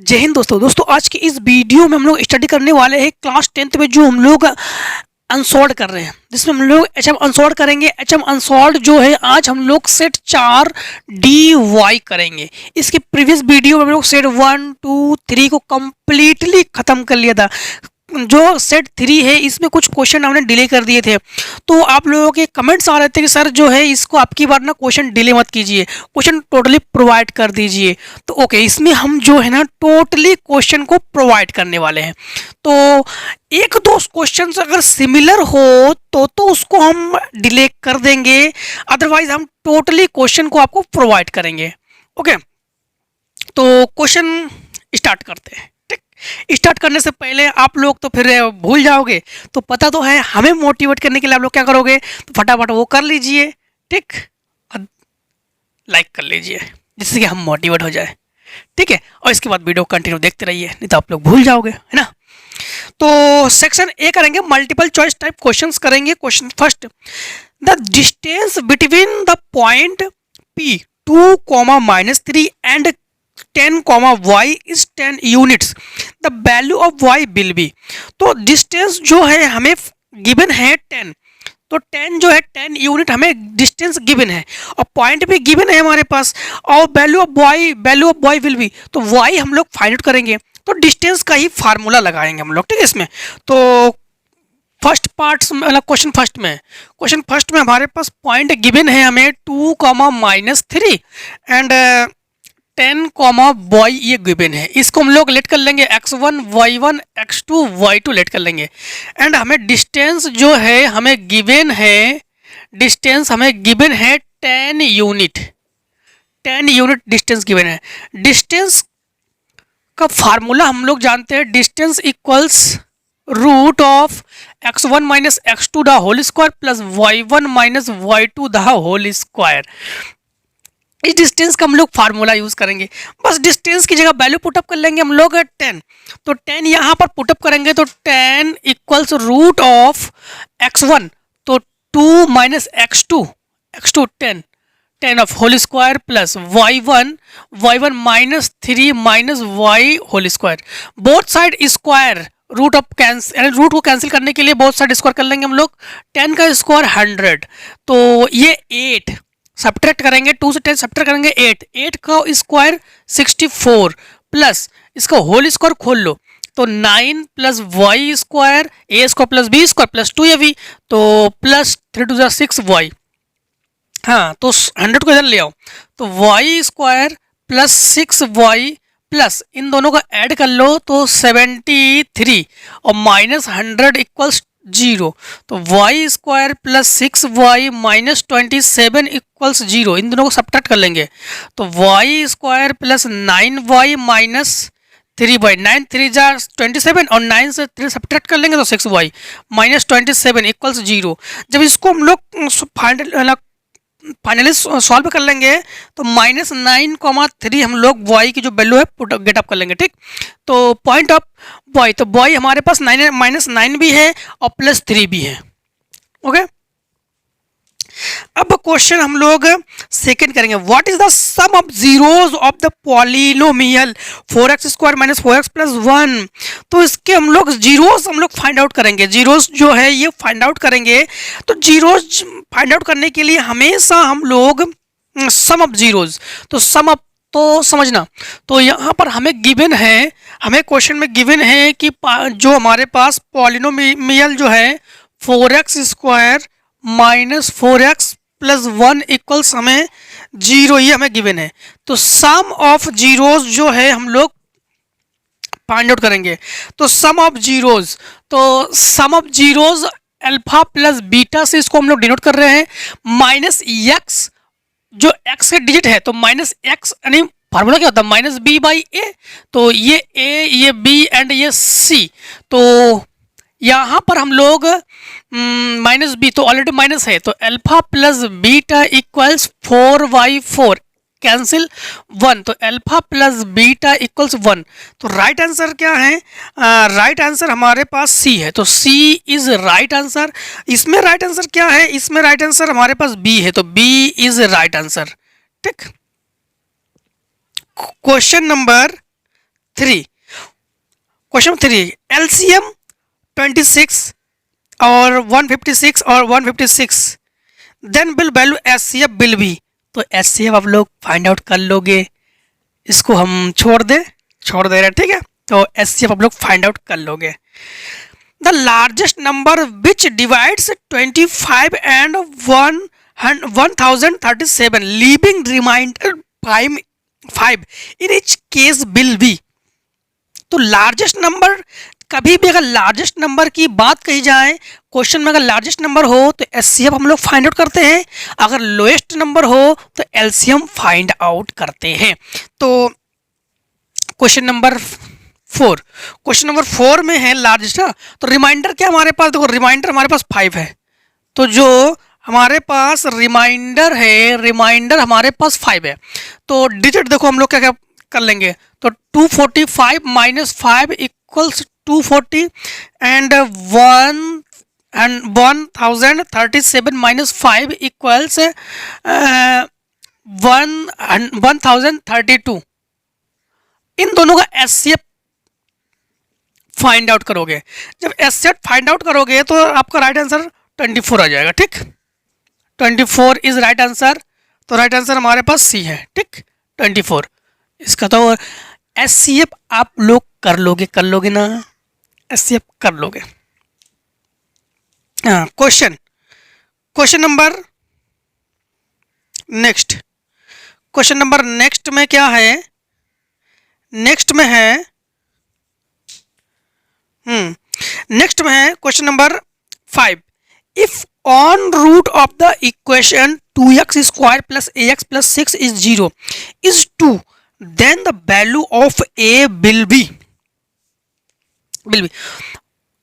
जय हिंद दोस्तों आज की इस वीडियो में हम लोग स्टडी करने वाले हैं क्लास 10th में जो हम लोग अनसॉल्ड कर रहे हैं, जिसमें हम लोग एच एम अनसॉल्ड करेंगे। एच एम अनसॉल्ड जो है आज हम लोग सेट 4 डी वाई करेंगे। इसके प्रीवियस वीडियो में हम लोग सेट 1 2 3 को कम्प्लीटली ख़त्म कर लिया था। जो सेट 3 है इसमें कुछ क्वेश्चन हमने डिले कर दिए थे, तो आप लोगों के कमेंट्स आ रहे थे कि सर जो है इसको आपकी बार ना क्वेश्चन डिले मत कीजिए, क्वेश्चन टोटली प्रोवाइड कर दीजिए। तो ओके, इसमें हम जो है ना टोटली क्वेश्चन को प्रोवाइड करने वाले हैं। तो एक दो क्वेश्चन अगर सिमिलर हो तो उसको हम डिले कर देंगे, अदरवाइज हम टोटली क्वेश्चन को आपको प्रोवाइड करेंगे। ओके, तो क्वेश्चन स्टार्ट करते हैं। स्टार्ट करने से पहले आप लोग तो फिर भूल जाओगे, तो पता तो है हमें मोटिवेट करने के लिए आप लोग क्या करोगे, तो फटाफट वो कर लीजिए, ठीक, लाइक कर लीजिए जिससे कि हम मोटिवेट हो जाए, ठीक है। और इसके बाद वीडियो कंटिन्यू देखते रहिए, नहीं तो आप लोग भूल जाओगे, है ना। तो सेक्शन ए करेंगे, मल्टीपल चॉइस टाइप क्वेश्चंस करेंगे। Question first, the distance between the point P 2, -3 and 10, y is 10 units, the value of y will be. तो डिस्टेंस जो है हमें गिवन है 10, तो 10 जो है 10 यूनिट हमें डिस्टेंस गिवन है, और पॉइंट भी गिवन है हमारे पास, और value of y will be, तो y हम लोग फाइंड आउट करेंगे। तो डिस्टेंस का ही फार्मूला लगाएंगे हम लोग, ठीक है। इसमें तो फर्स्ट पार्ट मतलब क्वेश्चन फर्स्ट में हमारे पास पॉइंट गिवन है हमें 2, -3 एंड 10, y ये गिवन है। इसको हम लोग लेट कर लेंगे x1, y1, x2, y2 late कर लेंगे। एंड हमें डिस्टेंस जो है हमें गिवन है, डिस्टेंस हमें गिवन है 10 यूनिट, 10 यूनिट डिस्टेंस गिवन है। डिस्टेंस का फार्मूला हम लोग जानते हैं, distance equals root of x1 minus x2 the whole square plus y1 minus y2 the whole square. इस डिस्टेंस का हम लोग फार्मूला यूज करेंगे। बस डिस्टेंस की जगह वैल्यू पुटअप कर लेंगे हम लोग 10, तो 10 यहाँ पर पुटअप करेंगे, तो 10 इक्वल्स रूट ऑफ x1, तो 2 minus x2 10 of whole square plus y1 minus 3 minus y whole square. Both side square, root of cancel, root को कैंसिल करने के लिए बोथ साइड स्क्वायर कर लेंगे हम लोग। 10 का स्क्वायर 100, तो ये 8 सब्ट्रैक्ट करेंगे, 2 से 10 सब्ट्रैक्ट करेंगे 8 का स्क्वायर 64 प्लस इसका होल स्क्वायर खोल लो, तो 9 plus Y square A square plus B square plus 2ab, तो प्लस 3 to 6 वाई। हाँ, तो 100 को इधर ले आओ, तो Y square plus 6 Y plus इन दोनों का ऐड कर लो, तो 73 और माइनस 100 इक्वल्स 0, तो Y square plus 6y minus 27 equals 0। इन दोनों को सब्ट्रैक्ट कर लेंगे, तो Y square plus 9y minus 3y, 9 3 जा 27 और 9 से 3 सब्ट्रैक्ट कर लेंगे, तो 6y माइनस 27 इक्वल्स 0। जब इसको हम लोग फाइनली सॉल्व कर लेंगे, तो -9,3 हम लोग y की जो वैल्यू है पुट गेट अप कर लेंगे, ठीक। तो पॉइंट ऑफ y, तो y हमारे पास -9 भी है और +3 भी है। ओके, अब क्वेश्चन हम लोग सेकंड करेंगे, what is the sum of zeros of the polynomial 4x square minus 4x plus 1। तो इसके हम लोग जीरोस हम लोग फाइंड आउट करेंगे, जीरोस जो है ये फाइंड आउट करेंगे। तो जीरोस फाइंड आउट करने के लिए हमेशा हम लोग सम ऑफ जीरोस, तो सम ऑफ तो समझना, तो यहाँ पर हमें गिवन है, हमें क्वेश्चन में गिवन है कि जो हमारे पास पॉलिनोमियल जो है 4x square minus 4x plus 1 equals हमें 0, ये हमें गिवन है। तो सम ऑफ जीरोस जो है हम लोग फाइंड आउट करेंगे, तो सम ऑफ जीरोस, तो sum of zeros alpha plus beta से इसको हम लोग डिनोट कर रहे हैं। माइनस x जो x के डिजिट है, तो माइनस x यानी फार्मूला क्या होता है, माइनस बी बाई ए, तो ये a ये b एंड ये c। तो यहाँ पर हम लोग माइनस बी, तो ऑलरेडी माइनस है, तो alpha plus beta equals 4/4 cancel 1, तो अल्फा प्लस बीटा इक्वल्स 1। तो राइट आंसर क्या है, राइट आंसर हमारे पास सी है, तो सी इज राइट आंसर। इसमें राइट आंसर क्या है, इसमें राइट आंसर हमारे पास बी है, तो बी इज राइट आंसर, ठीक। क्वेश्चन नंबर 3, क्वेश्चन 3, एलसीएम 26 और 156 और 156, then will value HCF will B. तो एचसीएफ आप लोग फाइंड आउट कर लोगे, इसको हम छोड़ दे रहे हैं, ठीक है। तो एचसीएफ आप लोग फाइंड आउट कर लोगे। The largest number which divides 25 and 1037 leaving reminder 5 in each case will be. तो लार्जेस्ट नंबर, कभी भी अगर लार्जेस्ट नंबर की बात कही जाए, क्वेश्चन में अगर लार्जेस्ट नंबर हो तो एचसीएफ हम लोग फाइंड आउट करते हैं, अगर लोएस्ट नंबर हो तो एलसीएम फाइंड आउट करते हैं। तो क्वेश्चन नंबर 4 में है लार्जेस्ट। तो रिमाइंडर क्या हमारे पास, देखो रिमाइंडर हमारे पास 5 है, तो जो हमारे पास रिमाइंडर है, रिमाइंडर हमारे पास 5 है। तो डिजिट देखो हम लोग क्या क्या कर लेंगे, तो 245 minus 5 equals 240 and 1037 minus 5 equals 1032। इन दोनों का एचसीएफ फाइंड आउट करोगे। जब एचसीएफ फाइंड आउट करोगे तो आपका राइट आंसर 24 आ जाएगा, ठीक। 24 इज राइट आंसर। तो राइट आंसर हमारे पास सी है, ठीक, 24 इसका। तो एचसीएफ आप लोग कर लोगे ना, एचसीएफ कर लोगे। हाँ, question number next, question number next में क्या है, नेक्स्ट में है question number 5। If on root of the equation 2x square plus ax plus 6 is 0 is 2, then the value of a will be.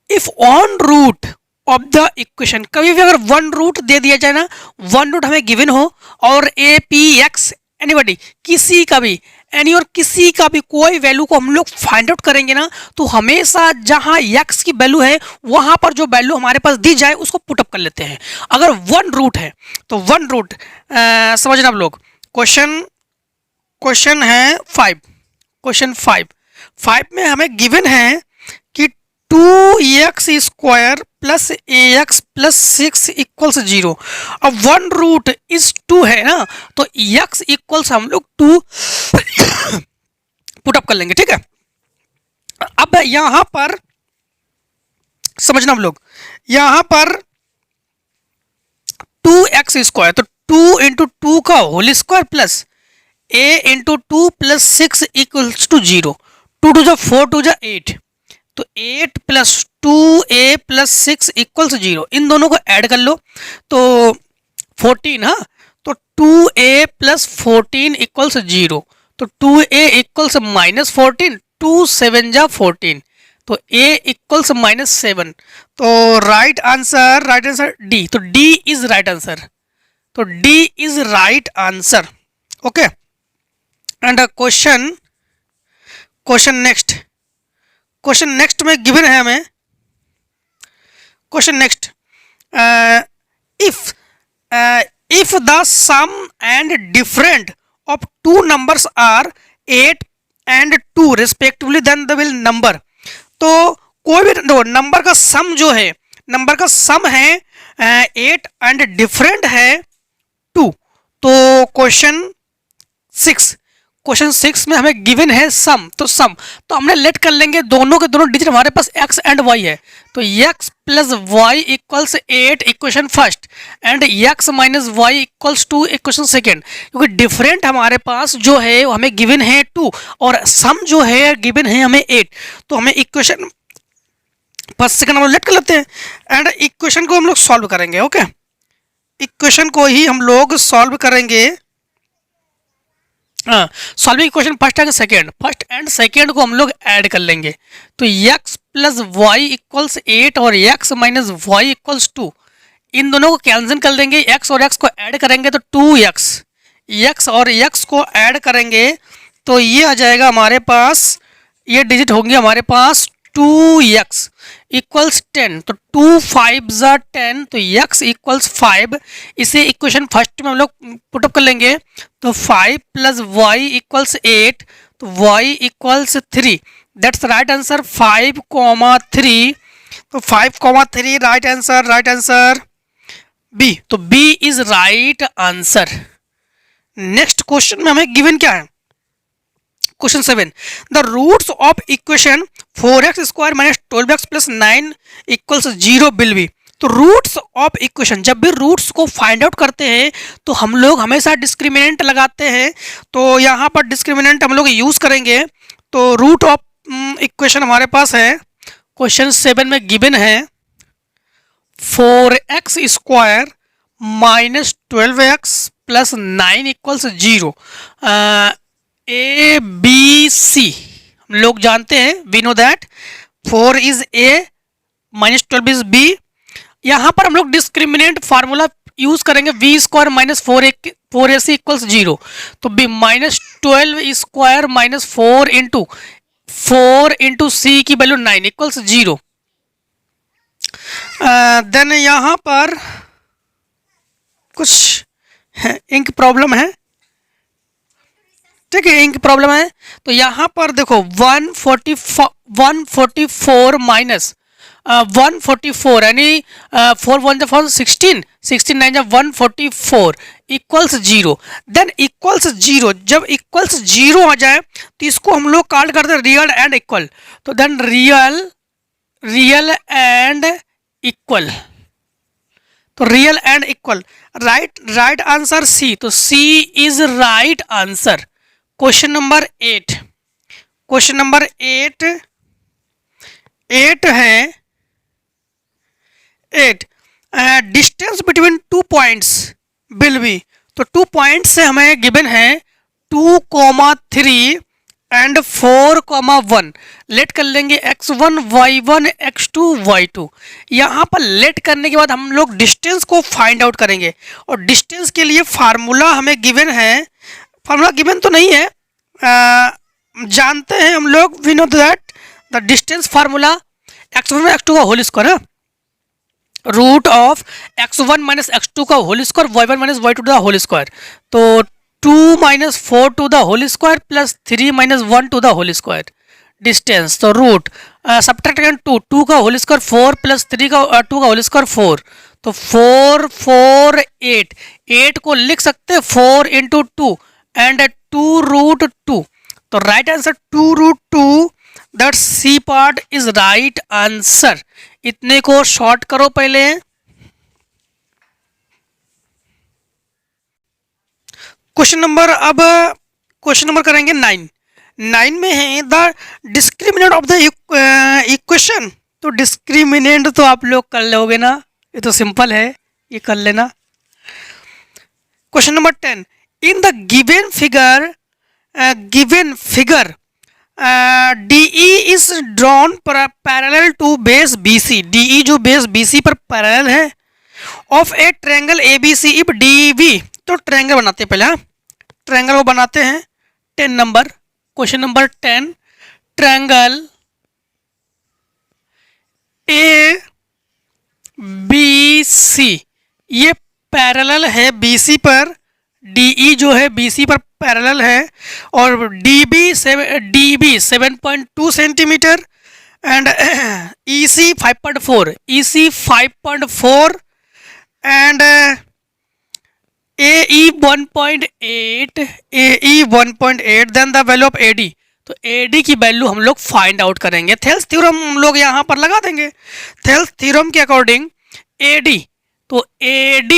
If on root of the equation, कभी भी अगर one root दे दिया जाए ना, one root हमें given हो और A P x anybody, किसी का भी एनी और किसी का भी कोई वैल्यू को हम लोग फाइंड आउट करेंगे ना, तो हमेशा जहां x की वैल्यू है वहां पर जो वैल्यू हमारे पास दी जाए उसको पुटअप कर लेते हैं। अगर वन रूट है तो वन रूट समझना आप लोग। क्वेश्चन है 5, क्वेश्चन 5 में हमें गिवन है कि 2x square plus ax plus 6 equals 0। अब वन रूट इज 2 है ना, तो x इक्वल्स हम लोग 2 पुटअप कर लेंगे, ठीक है। अब यहां पर समझना हम लोग, यहां पर 2x स्क्वायर, तो 2 इंटू 2 का whole square plus a into 2 plus 6 equals to 0। 2 two जा 4 टू जा 8, तो 8 प्लस 2a प्लस 6 इक्वल्स 0। इन दोनों को ऐड कर लो तो 14, हाँ, तो 2a प्लस 14 इक्वल्स 0। तो 2a इक्वल्स माइनस 14, 2 7 जा 14, तो a इक्वल्स माइनस 7। तो राइट आंसर डी। तो डी इज राइट आंसर, तो D is right answer, okay. And question next में गिवन है हमें, question next, if the sum and different of two numbers are 8 and 2 respectively, then the will number. तो कोई भी number का सम जो है, नंबर का सम है 8 एंड डिफरेंट है 2। तो क्वेश्चन 6 में हमें गिवन है सम, तो सम तो हमने लेट कर लेंगे, दोनों के दोनों डिजिट हमारे पास x एंड y है, तो x plus Y equals 8 equation first and x minus Y equals 2 equation second. क्योंकि डिफरेंट हमारे पास जो है वो हमें गिवन है 2 और सम जो है गिवन है हमें 8, तो हमें इक्वेशन फर्स्ट सेकेंड हम लोग लेट कर लेते हैं एंड इक्वेशन को हम लोग सॉल्व करेंगे, ओके। इक्वेशन को ही हम लोग सॉल्व करेंगे। Solving equation first and second को हम लोग ऐड कर लेंगे, तो x प्लस वाई इक्वल्स 8 और x माइनस वाई इक्वल्स 2, इन दोनों को कैंसिल कर देंगे, x और x को ऐड करेंगे तो 2x, x और x को ऐड करेंगे तो ये आ जाएगा हमारे पास, ये डिजिट होंगे हमारे पास 2x इक्वल्स 10, तो 2 5 जा 10, तो x इक्वल्स 5। इसे इक्वेशन फर्स्ट में हम लोग पुटअप कर लेंगे, तो 5 प्लस वाई इक्वल्स 8, तो y equals 3, that's right answer 5,3। तो 5,3 राइट आंसर बी, तो B is right answer. Next question में हमें गिवन क्या है, question 7, the roots of equation 4x square minus 12x plus 9 equals 0 will be. तो roots of equation, जब भी roots को फाइंड आउट करते हैं तो हम लोग हमेशा डिस्क्रिमिनेंट लगाते हैं। तो यहाँ पर डिस्क्रिमिनेंट हम लोग यूज करेंगे। तो रूट ऑफ इक्वेशन हमारे पास है, क्वेश्चन 7 में गिवन है 4x square minus 12x plus 9 equals 0। A B C हम लोग जानते हैं, we know that 4 is A minus 12 is B. यहाँ पर हम लोग डिस्क्रिमिनेंट फार्मूला यूज करेंगे, B square minus 4ac equals 0। तो B minus 12 square minus 4 into C की वैल्यू 9 इक्वल्स 0। देन यहाँ पर कुछ इंक प्रॉब्लम है, ठीक है, इंक प्रॉब्लम है। तो यहाँ पर देखो 144 माइनस 144 यानी 4 1 4 16 16 9 144 इक्वल्स 0। देन इक्वल्स 0, जब इक्वल्स 0 आ जाए तो इसको हम लोग काट करते हैं रियल एंड इक्वल। तो देन रियल एंड इक्वल, तो real and equal, right answer C. तो C is right answer. Question number 8, question number 8 है 8, distance between 2 points will be. तो 2 पॉइंट्स से हमें गिवन है 2,3 एंड 4,1। लेट कर लेंगे x1 y1 x2 y2। यहाँ पर लेट करने के बाद हम लोग डिस्टेंस को फाइंड आउट करेंगे, और डिस्टेंस के लिए फार्मूला हमें गिवन है, फार्मूला गिवन तो नहीं है, जानते हैं हम लोग, we know that the distance formula x1 x2 का होल स्क्वायर है, root of x1 minus x2 का whole square y1 minus y2 का होल स्क्वायर। तो 2 minus 4 to the whole square plus 3 minus 1 to the whole square distance. तो root subtract करें 2 का whole square 4 plus 3 का 2 का whole square 4। तो 4 4 8 को लिख सकते हैं 4 इंटू 2 एंड 2 रूट 2। तो right answer 2 root 2, that C part is right answer. इतने को शॉर्ट करो पहले। क्वेश्चन नंबर करेंगे 9 में है the discriminant of the equation. तो डिस्क्रिमिनेंट तो आप लोग कर लोगे ना, ये तो सिंपल है, ये कर लेना। Question number 10, in the given figure DE is drawn parallel to base BC। DE जो बेस BC पर पैरेलल है of a triangle ABC if DV। तो ट्रायंगल बनाते हैं पहले, ट्रायंगल वो बनाते हैं 10 number, question number 10, triangle ABC ये पैरेलल है BC पर, DE जो है BC पर पैरेलल है, और DB 7.2 centimetre and EC 5.4 and AE 1.8 then the value of AD। तो AD की वैल्यू हम लोग फाइंड आउट करेंगे। थेल्स थ्योरम हम लोग यहाँ पर लगा देंगे। थेल्स थ्योरम के अकॉर्डिंग AD, तो AD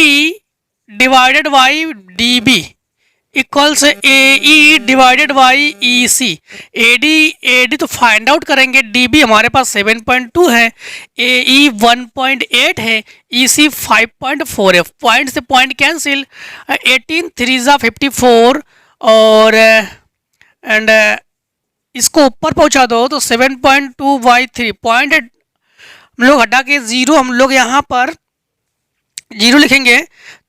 divided by DB equals AE divided by EC। AD तो फाइंड आउट करेंगे, DB हमारे पास 7.2 है, AE 1.8 है, EC 5.4 है। पॉइंट से पॉइंट कैंसिल, 18 3 54 और एंड इसको ऊपर पहुंचा दो तो 7.2 बाई 3 पॉइंट हम लोग हटा के 0 हम लोग यहाँ पर 0 लिखेंगे।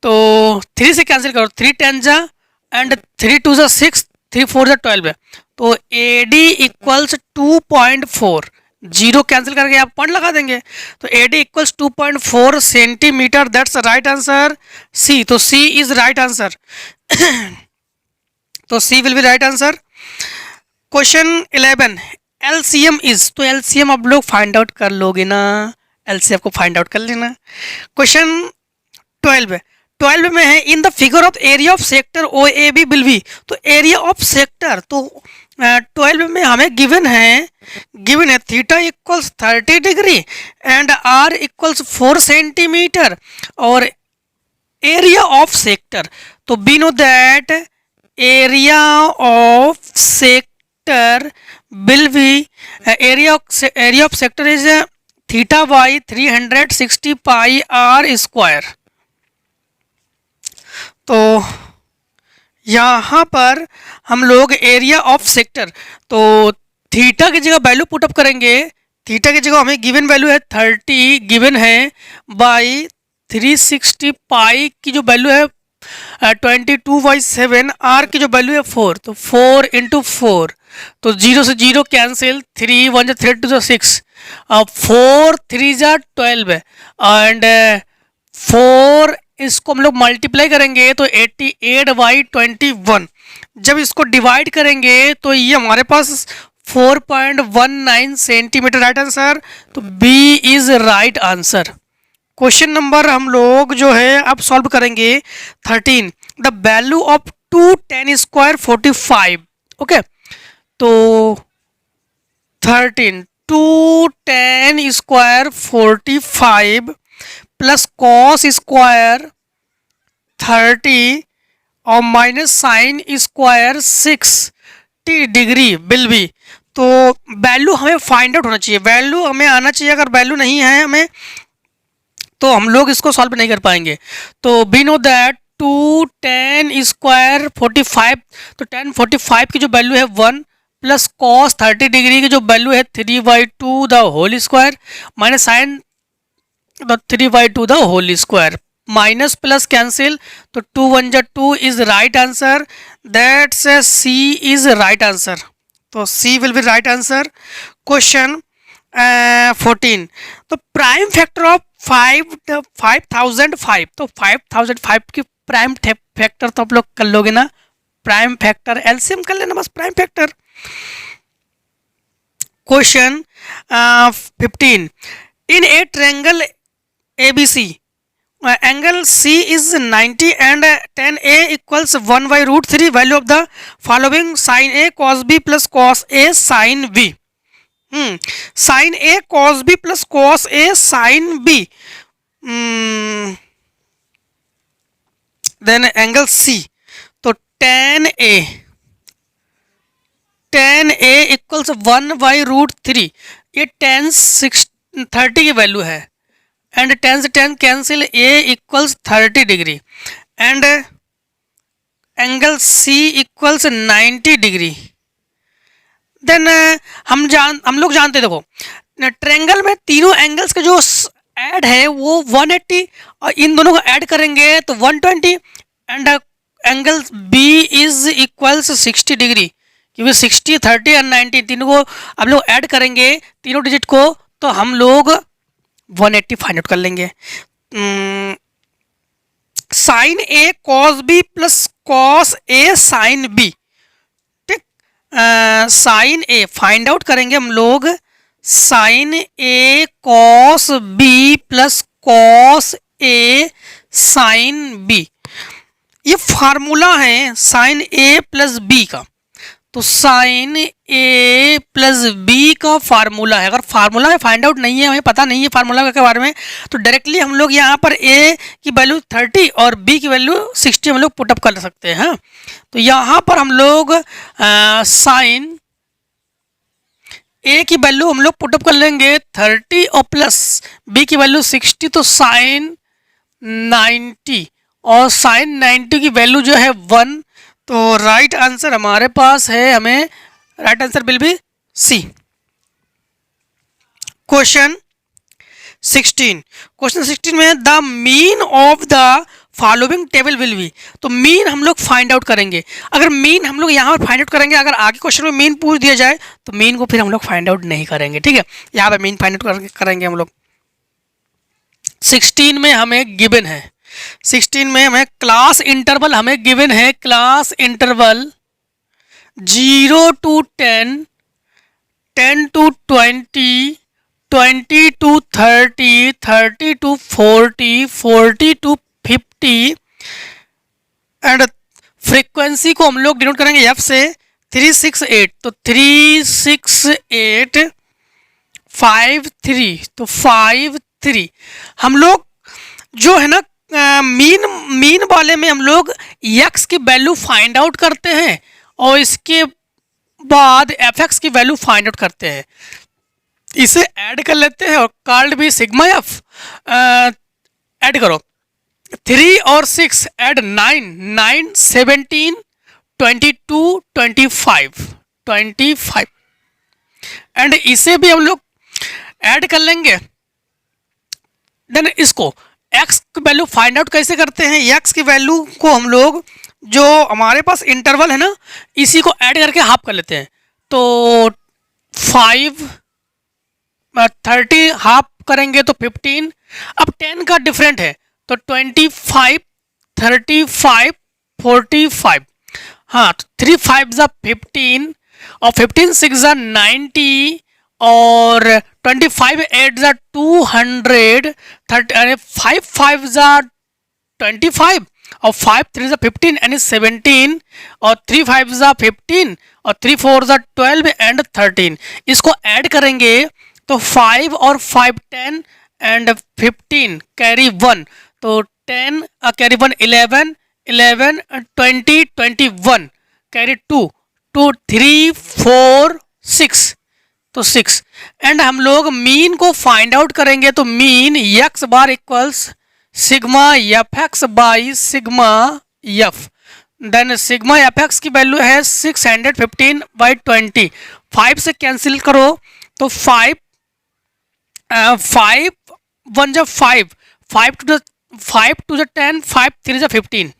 तो 3 से कैंसिल करो, 3 10 जा एंड 3 2 जा 6, 3 4 जा 12 है। तो AD इक्वल्स 2.4, 0 कैंसिल करके आप पॉइंट लगा देंगे। तो AD equals 2.4 centimetre, that's right answer C। तो C इज राइट आंसर। तो C will be right answer. Question 11 LCM is, तो एलसीएम आप लोग फाइंड आउट कर लोगे ना, एलसीएम को फाइंड आउट कर लेना। क्वेश्चन 12 में है in the figure of area of sector O A B will B, तो एरिया ऑफ सेक्टर, तो 12 में हमें गिवन है theta equals 30 degree and R equals 4 centimetre और एरिया ऑफ सेक्टर, तो we know that area of sector will be area of sector is theta by 360 pi r square। तो यहाँ पर हम लोग एरिया ऑफ सेक्टर, तो theta की जगह वैल्यू पुटअप करेंगे, थीटा की जगह हमें गिवन वैल्यू है 30 गिवन है बाई 360 पाई की जो वैल्यू है 22/7, आर की जो वैल्यू है 4, तो 4 इंटू 4, तो 0 से 0 कैंसिल, 3 1 3 2 6, 4 3 12 एंड 4 इसको हम लोग मल्टीप्लाई करेंगे तो 88/21। जब इसको डिवाइड करेंगे तो ये हमारे पास 4.19 सेंटीमीटर राइट आंसर, तो B is right answer. Question number हम लोग जो है अब सॉल्व करेंगे 13, the value of 210 square 45। Okay, तो 13 210 स्क्वायर 45 प्लस कॉस स्क्वायर 30 और minus sine square 60 degree will be, तो वैल्यू हमें फाइंड आउट होना चाहिए, वैल्यू हमें आना चाहिए। अगर वैल्यू नहीं है हमें तो हम लोग इसको सॉल्व नहीं कर पाएंगे। तो वी नो दैट 210 स्क्वायर 45, तो 1045 की जो वैल्यू है 1 प्लस कॉस 30 डिग्री की जो वैल्यू है 3/2 the whole square minus sine 3/2 the whole square, minus plus cancel, तो 2 1 2 is right answer, that's C is right answer, तो C will be right answer. Question 14, तो प्राइम फैक्टर ऑफ 5005, तो 5005 की prime factor तो आप लोग कर लोगे ना, प्राइम फैक्टर एलसीएम कर लेना बस prime factor. Question 15, in A triangle ABC angle C is 90 and tan A equals 1/√3, value of the following sin A cos B plus cos A sin B, sin A cos B plus cos A sin B, then angle C, तो tan A equals 1/√3, ये tan 30 की value है and 10 से 10 cancel, A equals 30 degree and angle C equals 90 degree. Then हम लोग जानते, देखो triangle में तीनों एंगल्स के जो ऐड है वो 180 और इन दोनों को ऐड करेंगे तो 120 and angle B is equals 60 degree, क्योंकि 60 30 और 90 तीनों को आप लोग ऐड करेंगे तीनों डिजिट को, तो हम लोग 180 फाइंड आउट कर लेंगे। Sign A cos B plus cos A sine B, ठीक, साइन ए फाइंड आउट करेंगे हम लोग, sign A cos B plus cos A sine B, ये फार्मूला है साइन ए प्लस बी का, तो साइन ए प्लस बी का फार्मूला है। अगर फार्मूला में फाइंड आउट नहीं है, हमें पता नहीं है फार्मूला के बारे में, तो डायरेक्टली हम लोग यहाँ पर ए की वैल्यू 30 और बी की वैल्यू 60 हम लोग पुटअप कर सकते हैं। तो यहाँ पर हम लोग साइन ए की वैल्यू हम लोग पुटअप कर लेंगे 30 और प्लस बी की वैल्यू 60, तो साइन 90 और साइन 90 की वैल्यू जो है 1, तो राइट आंसर हमारे पास है, हमें right answer will be C. Question 16 में the mean of the following table will be, तो मीन हम लोग फाइंड आउट करेंगे। अगर मीन हम लोग यहाँ पर फाइंड आउट करेंगे, अगर आगे क्वेश्चन में मीन पूछ दिया जाए तो मीन को फिर हम लोग फाइंड आउट नहीं करेंगे, ठीक है, यहाँ पर मीन फाइंड आउट करेंगे हम लोग। 16 में हमें गिवन है, 16 में हमें क्लास इंटरवल हमें गिवन है, class interval 0 to 10, 10 to 20, 20 to 30, 30 to 40, 40 to 50 and frequency को हम लोग डिनोट करेंगे एफ से 368, तो 368 53, तो 53 हम लोग जो है ना मीन वाले में हम लोग एक्स की वैल्यू फाइंड आउट करते हैं और इसके बाद एफ एक्स की वैल्यू फाइंड आउट करते हैं, इसे ऐड कर लेते हैं और कॉल्ड भी सिग्मा एफ। ऐड करो 3 और 6 ऐड 9, 9 17 22 25 एंड इसे भी हम लोग ऐड कर लेंगे। देन इसको x की वैल्यू फाइंड आउट कैसे करते हैं, x की वैल्यू को हम लोग जो हमारे पास इंटरवल है ना इसी को ऐड करके हाफ कर लेते हैं, तो 5 30 हाफ करेंगे तो 15, अब 10 का डिफरेंट है तो 25 35 45, हाँ तो 3 5 ज़ा 15 और 15 6 ज़ा 90 और 25 8 ज़ा 200, 5 5 ज़ा 25 और 5 3 ज़ा 15 यानी 17 और 3 5 ज़ा 15 और 3 4 ज़ा 12 एंड 13, इसको ऐड करेंगे तो 5 और 5 10 एंड 15 कैरी 1, तो 10 कैरी 1 11 11 20 21 कैरी 2 2 3 4 6, तो 6 एंड हम लोग मीन को फाइंड आउट करेंगे तो mean x bar equals sigma F x by sigma F. Then sigma F x की वैल्यू है 615 बाई 20, 5 से कैंसिल करो तो 5 5 1 जा 5, 5 टू द 10, 5 3 जा 15,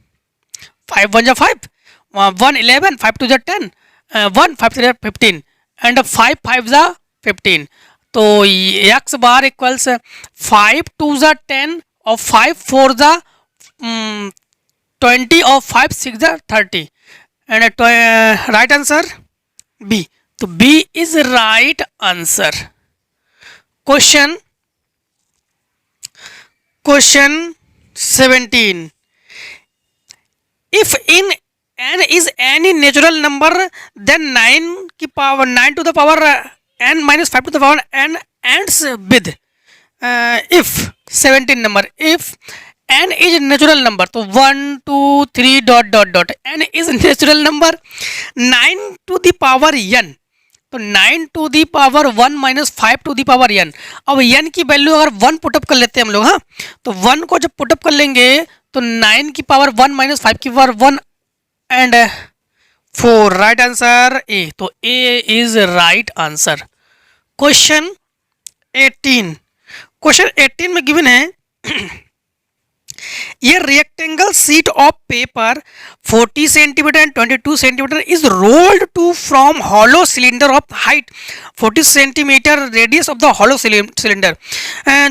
5 1 जा 5, 1 11, 5 2 जा 10, 1 5 3 जा 15 एंड 5 5 जा 15, तो एक्स बार इक्वल्स 5 2 जा 10 और 5 4 जा 20 और 5 6 जा 30 एंड राइट आंसर बी, तो B is right answer. Question 17, if in n is any natural number then 9 की power 9 to the power n minus 5 to the power n ends with if 17 number, if n is natural number तो 1 2 3 dot dot dot n is natural number 9 to the power n, तो 9 to the power 1 minus 5 to the power n, अब n की value अगर 1 put up कर लेते हैं हम लोग, हाँ तो 1 को जब पुटअप कर लेंगे तो 9 की पावर 1 माइनस 5 की power 1 and 4, right answer A, तो A is right answer. Question 18 में गिवन है ये rectangle sheet of paper 40 centimetre and 22 centimetre is rolled to from hollow cylinder of height 40 centimetre radius of the hollow cylinder.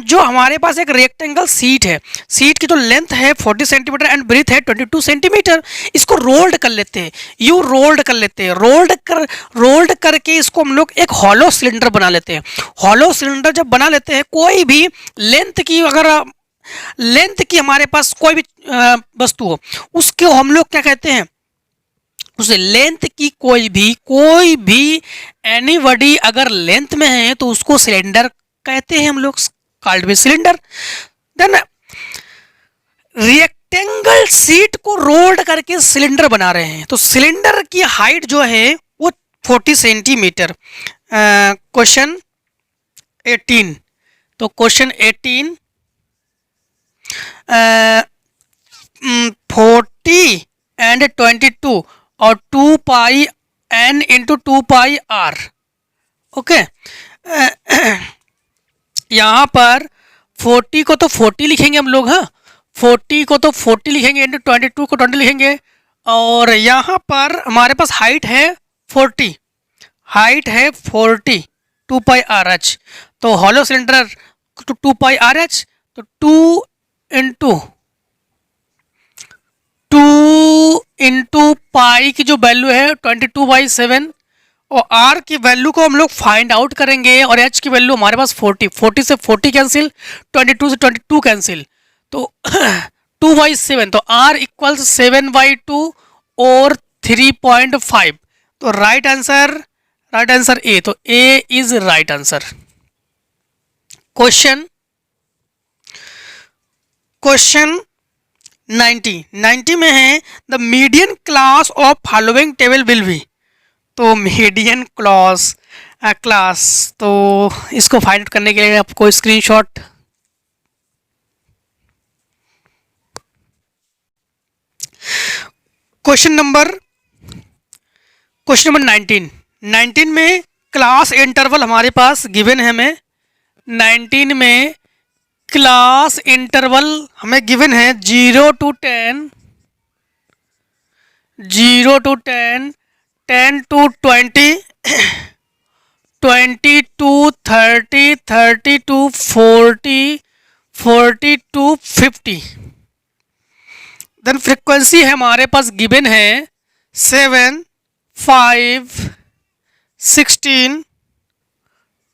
जो हमारे पास एक rectangle sheet है, sheet की जो लेंथ है 40 सेंटीमीटर एंड ब्रीथ है 22 सेंटीमीटर, इसको रोल्ड कर लेते हैं, यू रोल्ड कर लेते हैं, रोल्ड करके इसको हम लोग एक हॉलो सिलेंडर बना लेते हैं। हॉलो सिलेंडर जब बना लेते हैं, कोई भी लेंथ की अगर लेंथ की हमारे पास कोई भी वस्तु हो उसको हम लोग क्या कहते हैं, उसे लेंथ की कोई भी एनीबॉडी अगर लेंथ में है तो उसको सिलेंडर कहते हैं हम लोग, कॉल्ड भी सिलेंडर। देन रेक्टेंगल शीट को रोल्ड करके सिलेंडर बना रहे हैं, तो सिलेंडर की हाइट जो है वो 40 सेंटीमीटर। क्वेश्चन 18, तो क्वेश्चन 18 40 एंड 22 और 2 पाई n इंटू 2 पाई r, ओके। यहाँ पर 40 को तो 40 लिखेंगे हम लोग, हाँ 40 को तो 40 लिखेंगे इंटू 22 को 20 लिखेंगे, और यहाँ पर हमारे पास हाइट है 40, हाइट है 40 2 पाई आर एच, तो हॉलो सिलेंडर तो 2 पाई आर एच, तो 2 इंटू इंटू पाई की जो वैल्यू है 22/7 और आर की वैल्यू को हम लोग फाइंड आउट करेंगे और एच की वैल्यू हमारे पास 40 से 40 कैंसिल, 22 से 22 कैंसिल, तो 2/7, तो आर इक्वल्स 7/2 और 3.5, तो राइट आंसर ए, तो A is right answer. Question 90 में है the median class of following table will be, तो मीडियन क्लास तो इसको फाइंड आउट करने के लिए आपको स्क्रीनशॉट क्वेश्चन नंबर 19 में क्लास इंटरवल हमारे पास गिवन है, हमें 19 में क्लास इंटरवल हमें गिवन है 0 to 10, 10 to 20, 20 to 30, 30 to 40, 40 to 50। Then frequency है हमारे पास गिवन है 7, 5, 16,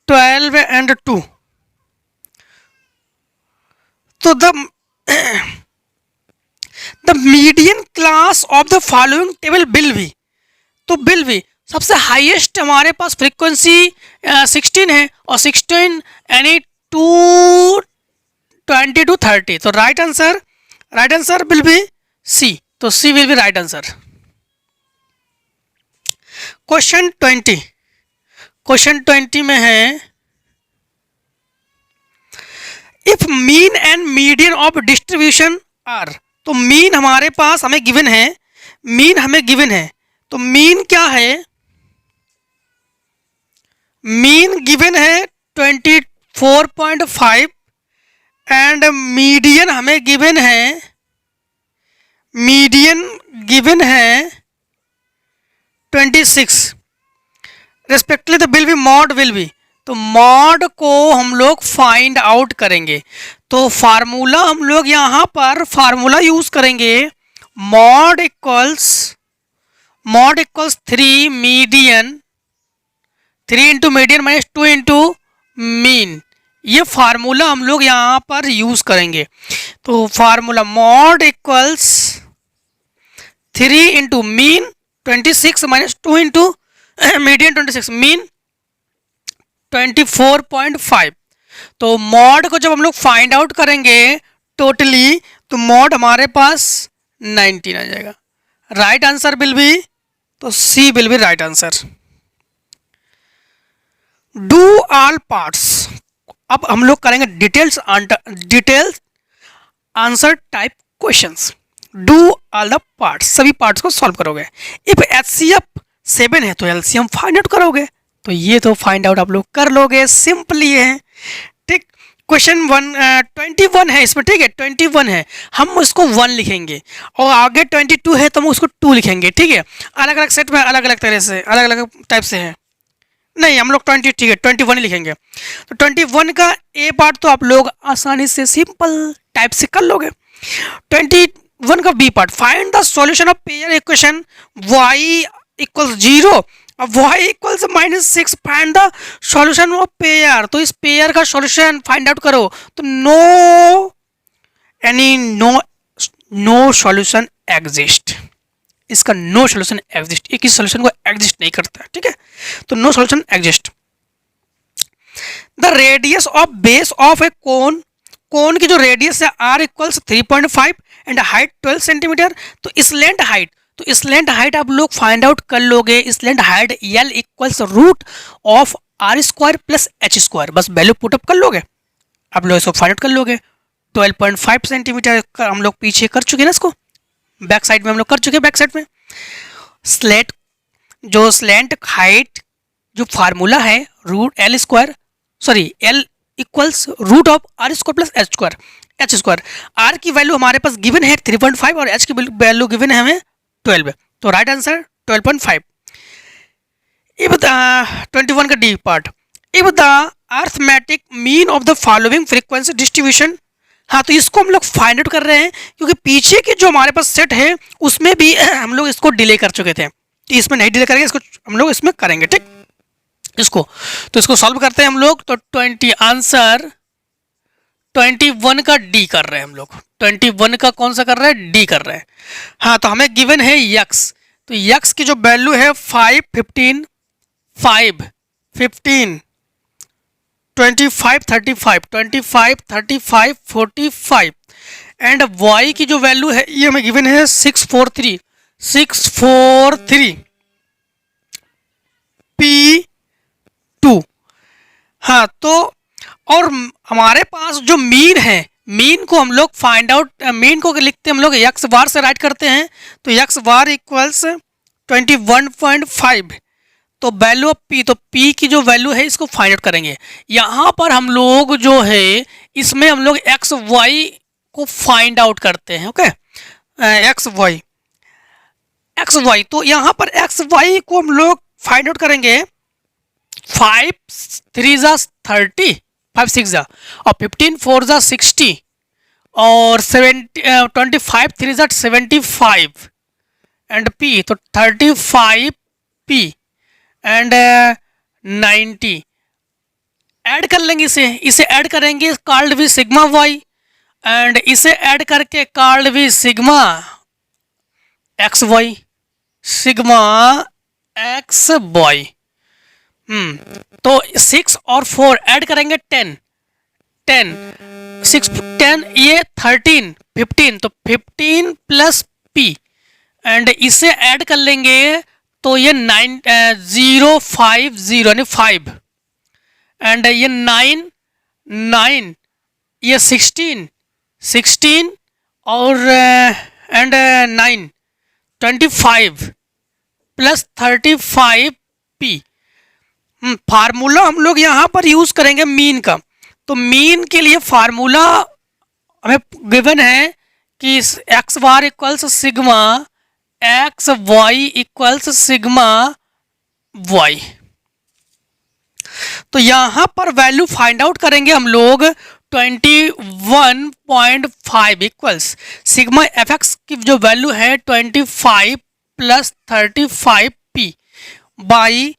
12 and 2। तो the median class of the following table will be, तो विल बी सबसे हाईएस्ट हमारे पास फ्रीक्वेंसी 16 है और 16 यानी 20 to 30, तो right answer will be C, तो C will be right answer. Question 20 में है if mean and median of distribution are, तो मीन हमारे पास हमें गिवन है, तो मीन क्या है, मीन गिवन है 24.5 एंड मीडियन हमें गिवन है 26 रिस्पेक्टिवली, तो विल बी, तो मॉड को हम लोग फाइंड आउट करेंगे, तो फार्मूला हम लोग यहाँ पर फार्मूला यूज करेंगे, mod equals 3 median, 3 into median minus 2 into mean, ये फार्मूला हम लोग यहाँ पर यूज करेंगे। तो formula mod equals 3 into mean 26 minus 2 into median 26, mean 24.5। तो मॉड को जब हम लोग फाइंड आउट करेंगे टोटली, तो मॉड हमारे पास 19 आ जाएगा, राइट आंसर विल बी, तो C will be right answer. Do all parts, अब हम लोग करेंगे details answer type questions. Do all the parts, सभी पार्ट्स को सॉल्व करोगे। इफ HCF 7 है तो LCM फाइंड आउट करोगे, तो ये तो फाइंड आउट आप लोग कर लोगे, सिंपली है, ठीक। क्वेश्चन 21 है इसमें, ठीक है, 21 है, हम उसको 1 लिखेंगे और आगे 22 है तो हम उसको 2 लिखेंगे, ठीक है। अलग अलग सेट में अलग अलग तरह से अलग अलग टाइप से है, नहीं हम लोग 20, ठीक है 21 ही लिखेंगे। तो 21 का ए पार्ट तो आप लोग आसानी से सिंपल टाइप से कर लोगे। 21 का B part, find the solution of pair equation y equals 0 अब y equals -6, find the solution of pair, तो इस पेयर का सॉल्यूशन फाइंड आउट करो, तो नो सॉल्यूशन एग्जिस्ट, इसका नो सॉल्यूशन एग्जिस्ट, एक ही सॉल्यूशन को एग्जिस्ट नहीं करता है, ठीक है, तो no solution exist. The radius of base of a cone, cone की जो रेडियस है r equals 3.5 and height 12 centimetre, तो स्लैंट हाइट, तो स्लैंट हाइट आप लोग फाइंड आउट कर लोगे, slant height L equals root of r square plus h square, बस वैल्यू पुटअप कर लोगे, आप लोग इसको फाइंड आउट कर लोगे। 12.5 सेंटीमीटर हम लोग पीछे कर चुके ना, इसको बैक साइड में हम लोग कर चुके, बैक साइड में स्लैंट हाइट जो फार्मूला है root L equals root of r square plus h square, r की वैल्यू हमारे पास गिवन है 3.5 और h की वैल्यू गिवन है हमें 12, तो राइट आंसर 12.5। इफ द 21 का D part, if the arithmetic mean of the following frequency distribution हाँ, तो इसको हम लोग फाइंड आउट कर रहे हैं क्योंकि पीछे के जो हमारे पास सेट है उसमें भी हम लोग इसको डिले कर चुके थे, तो इसमें नहीं डिले करेंगे, इसको हम लोग इसमें करेंगे। ठीक, इसको तो इसको सॉल्व करते हैं हम लोग। तो 20 आंसर 21 का डी कर रहे हैं हम लोग। 21 का कौन सा कर रहे हैं? डी कर रहे हैं। हाँ, तो हमें गिवन है यक्स, तो यक्स की जो वैल्यू है 5, 15, 5, 15, 25, 35, 25, 35, 45 एंड वाई की जो वैल्यू है ये हमें गिवन है 643, 643 P2। हाँ, तो और हमारे पास जो मीन है, मीन को हम लोग फाइंड आउट, मीन को लिखते हैं हम लोग एक्स बार से राइट करते हैं, तो एक्स बार इक्वल्स 21.5, तो वैल्यू ऑफ पी, तो पी की जो वैल्यू है इसको फाइंड आउट करेंगे। यहाँ पर हम लोग जो है इसमें हम लोग एक्स वाई को फाइंड आउट करते हैं। ओके, एक्स वाई, तो यहाँ पर एक्स वाई को हम लोग फाइंड आउट करेंगे। 5 3 जा 30, 5 6 जा, और 15 4 जा 60, और 25 3 जा 75 एंड पी, तो 35 पी एंड 90 ऐड कर लेंगे। इसे ऐड करेंगे, कॉल्ड भी सिग्मा वाई, एंड इसे ऐड करके कॉल्ड भी sigma x Y, sigma x Y. तो 6 और 4 ऐड करेंगे 10, 6 10 ये 13 15, तो 15 प्लस पी एंड इसे ऐड कर लेंगे तो ये 050 यानी 5 एंड ये 9 ये 16 और एंड 9 25 प्लस 35 पी। फार्मूला हम लोग यहाँ पर यूज करेंगे मीन का, तो मीन के लिए फार्मूला हमें गिवन है कि x bar equals sigma x y equals sigma y. तो यहाँ पर वैल्यू फाइंड आउट करेंगे हम लोग 21.5 इक्वल्स सिग्मा एफ एक्स की जो वैल्यू है 25 plus 35 P by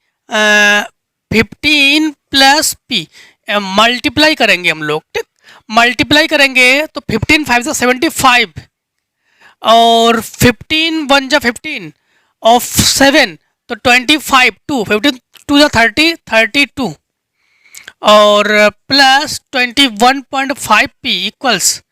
15 plus P, multiply करेंगे हम लोग। ठीक, मल्टीप्लाई करेंगे तो 15 5 से 75 और 15 1 जा 15 और 7 तो 25 2 15 2 जा 30 32 और plus 21.5 P equals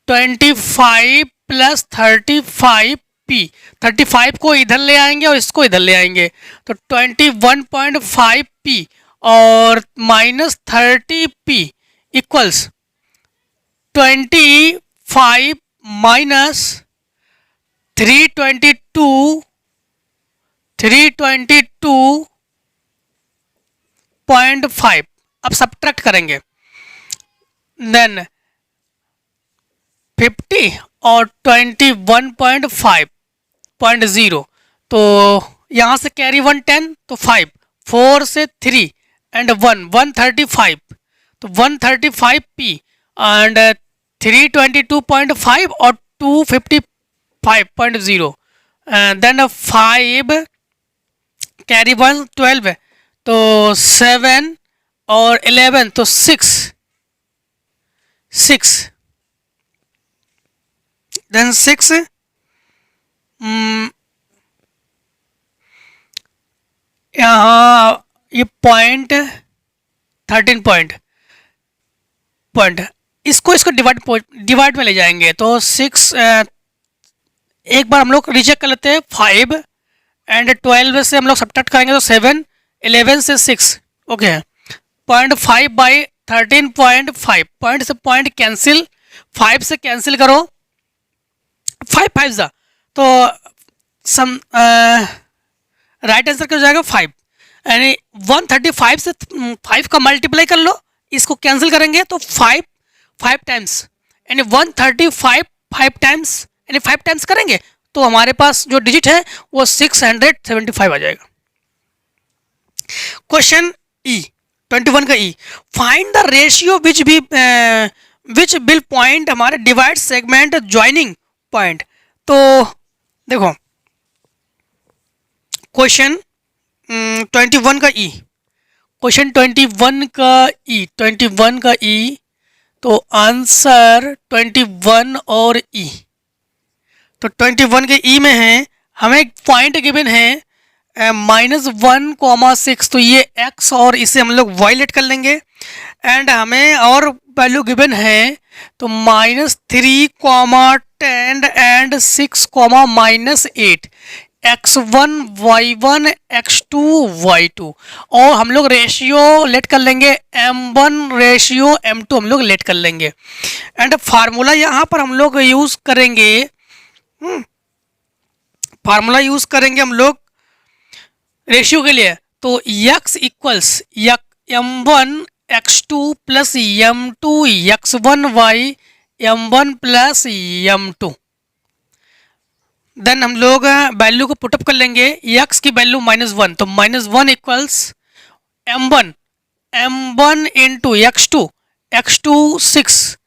25 plus 35 P. 35 को इधर ले आएंगे और इसको इधर ले आएंगे तो 21.5 पी और माइनस 30 पी इक्वल्स 25 माइनस 322.5। अब सब्ट्रैक्ट करेंगे, देन 50 और 21.5.0, तो यहाँ से कैरी 1 10 तो 5 4 से 3 एंड 1 135, तो 135 पी एंड 322.5 और 255.0 देन 5 कैरी 1 12 तो 7 और 11 तो 6 देन 6 यहाँ ये पॉइंट 13 पॉइंट इसको डिवाइड में ले जाएंगे तो 6 एक बार हम लोग रिचेक कर लेते हैं। 5 एंड 12 से हम लोग सब्ट्रैक्ट करेंगे तो 7 11 से 6 ओके 0.5 बाई 13.5 पॉइंट से पॉइंट कैंसिल 5 से कैंसिल करो 5 5 जा तो सम राइट आंसर क्या हो जाएगा 5 यानी 135 से 5 का मल्टीप्लाई कर लो, इसको कैंसिल करेंगे तो 5 टाइम्स यानी 135 5 टाइम्स यानी 5 टाइम्स करेंगे तो हमारे पास जो डिजिट है वो 675 आ जाएगा। क्वेश्चन ई 21 का ई, find the ratio which be which will point हमारे डिवाइड सेगमेंट ज्वाइनिंग पॉइंट। तो देखो क्वेश्चन 21 का ई, क्वेश्चन 21 का ई, 21 का ई, तो आंसर 21 और ई। तो 21 के ई में है, हमें एक पॉइंट गिवन है -1,6, तो ये x और इसे हम लोग y लेट कर लेंगे। एंड हमें और वैल्यू गिवन है तो -3,10 and 6,-8, x1 y1 x2 y2, और हम लोग रेशियो लेट कर लेंगे m1 रेशियो m2 हम लोग लेट कर लेंगे। एंड फार्मूला यहाँ पर हम लोग यूज़ करेंगे, फार्मूला यूज़ करेंगे हम लोग रेशियो के लिए। तो x equals m1 x2 plus m2 x1 y m1 plus m2। Then हम लोग वैल्यू को पुटअप कर लेंगे, x की वैल्यू -1, तो -1 equals m1 into x2 6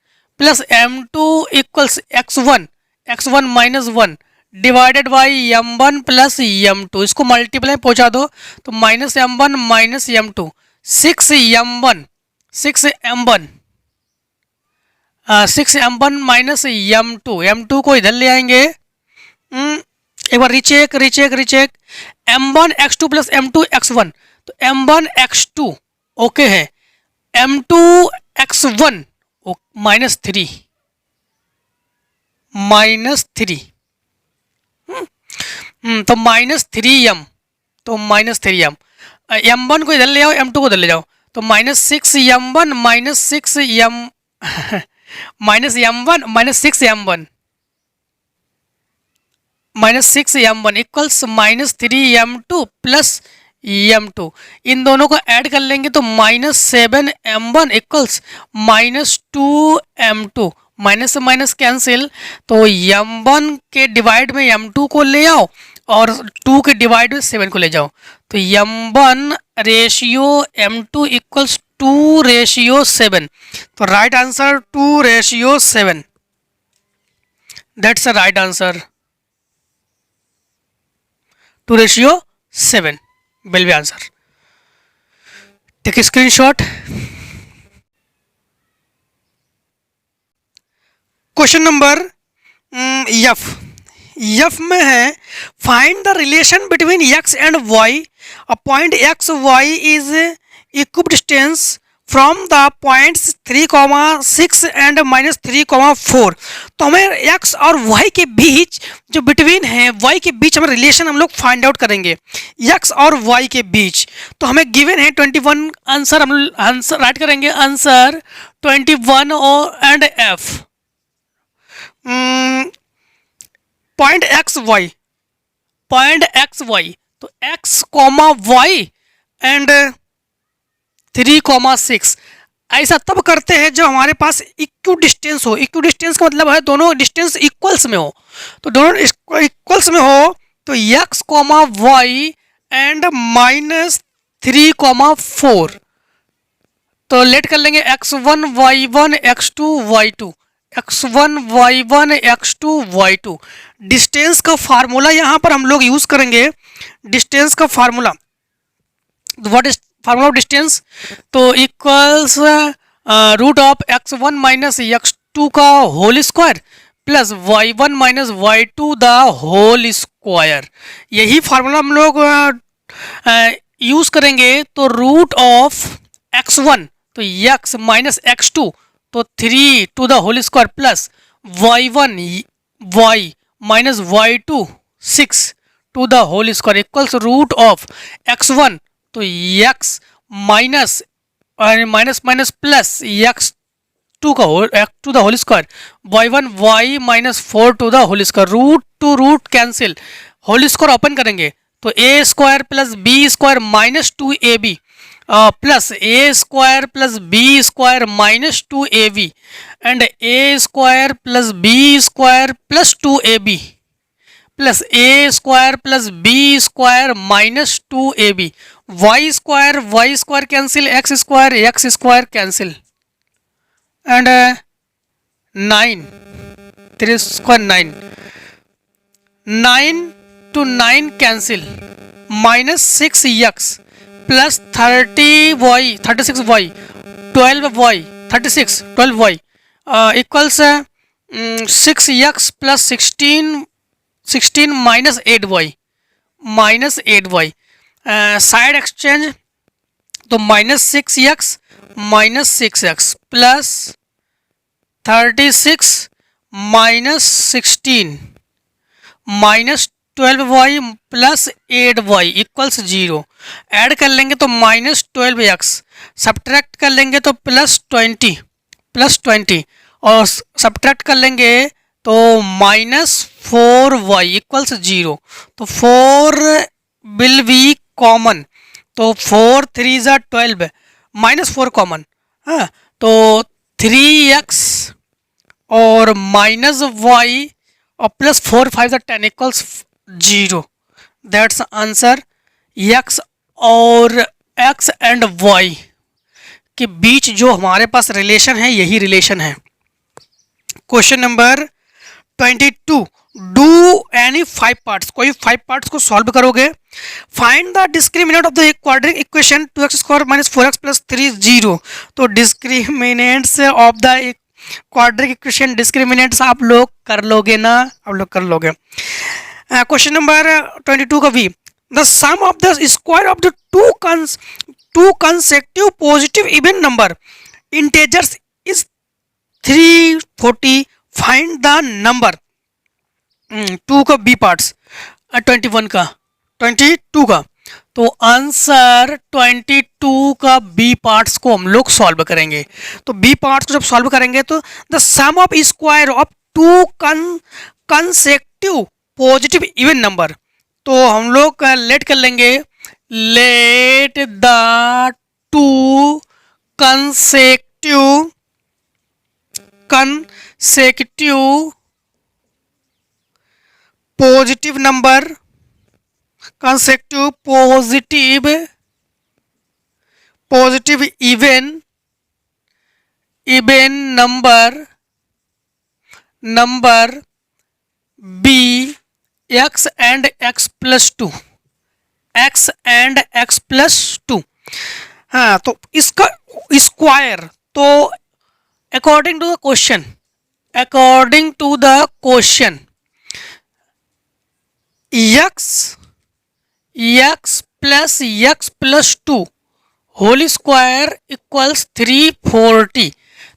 plus m2 equals x1 -1 divided by m1 plus m2, इसको मल्टीप्लाई पहुंचा दो तो -m1 minus m2, 6m1 minus m2 को इधर ले आएंगे। एक बार recheck m1 x2 plus m2 x1, तो m1 x2 ओके है, m2 x1 -3 तो -3m, तो -3m, m1 को इधर ले आओ m2 को इधर ले जाओ, तो -6m1 -6m1 equals -3m2 plus m2, इन दोनों को ऐड कर लेंगे तो -7m1 इक्वल्स -2m2, माइनस से माइनस कैंसिल, तो m1 के डिवाइड में m2 को ले आओ और 2 के डिवाइड में 7 को ले जाओ, तो m1 रेशियो m2 इक्वल्स 2:7, तो right answer 2:7, that's a right answer, 2:7 will be answer. Take a screenshot. Question number F में है find the relation between x and y, a point x y is equidistance from the points 3,6 and -3,4। तो हमें x और y के बीच जो between है, y के बीच हमें रिलेशन हम लोग फाइंड आउट करेंगे x और y के बीच। तो हमें गिवन है 21, आंसर हम आंसर राइट करेंगे, आंसर 21 और and f point X Y, तो x, y एंड 3,6 ऐसा तब करते हैं जब हमारे पास इक्वल डिस्टेंस हो। इक्वल डिस्टेंस का मतलब है दोनों डिस्टेंस इक्वल्स में हो, तो दोनों इक्वल्स में हो तो x, y एंड -3,4, तो लेट कर लेंगे x1 y1 x2 y2, x1 y1 x2 y2। Distance का फार्मूला यहाँ पर हम लोग यूज करेंगे, डिस्टेंस का formula, what is formula of distance, तो equals root of x1 minus x2 का whole square plus y1 minus y2 the whole square, यही फार्मूला हम लोग यूज करेंगे। तो रूट ऑफ x1 तो x माइनस x2 तो 3 to the whole square plus y1 y minus y2 6 to the whole square equals root of x1 तो x minus minus plus x2 का whole to the whole square y1 y minus 4 to the whole square, root to root cancel, whole square open करेंगे तो a square plus b square minus 2ab plus a square plus b square minus 2ab and a square plus b square plus 2ab plus a square plus b square minus 2ab, y square cancel, x square cancel and 9, 3 square 9, 9 to 9 cancel, minus 6x plus 30y, 36y, 12y, 36, 12y equals 6x plus 16 minus 8y, side exchange तो minus 6x minus 6x plus 36 minus 16 minus 12y plus 8y equals 0। Add कर लेंगे तो minus 12x, subtract कर लेंगे तो plus 20 और subtract कर लेंगे तो माइनस 4y इक्वल्स 0। तो 4 विल बी कॉमन, तो 4 3 ज़ा 12, माइनस 4 कॉमन, हाँ तो 3x और माइनस y और प्लस 4 5 ज़ा 10 इक्वल्स 0। That's answer. x और x एंड y के बीच जो हमारे पास रिलेशन है यही रिलेशन है। Question number 22, do any 5 parts, कोई 5 पार्ट्स को सॉल्व करोगे। Find the discriminant of the quadratic equation 2x² minus 4x plus 3 0। तो डिस्क्रिमिनेंट्स ऑफ द क्वाड्रेटिक इक्वेशन, डिस्क्रिमिनेंट्स आप लोग कर लोगे ना, आप लोग कर लोगे। क्वेश्चन नंबर 22 का भी, the sum of the square of the two consecutive positive even number integers is 340, find the number. 2 का बी पार्ट्स, 22 का तो आंसर 22 का बी पार्ट्स को हम लोग सॉल्व करेंगे। तो बी पार्ट्स को जब सॉल्व करेंगे तो the sum of square of 2 consecutive positive even number, तो हम लोग लेट कर लेंगे, let the 2 consecutive positive number, consecutive positive even number b x and x plus 2, x and x plus 2। हाँ तो इसका स्क्वायर, तो according to the question x plus 2 whole square equals 340।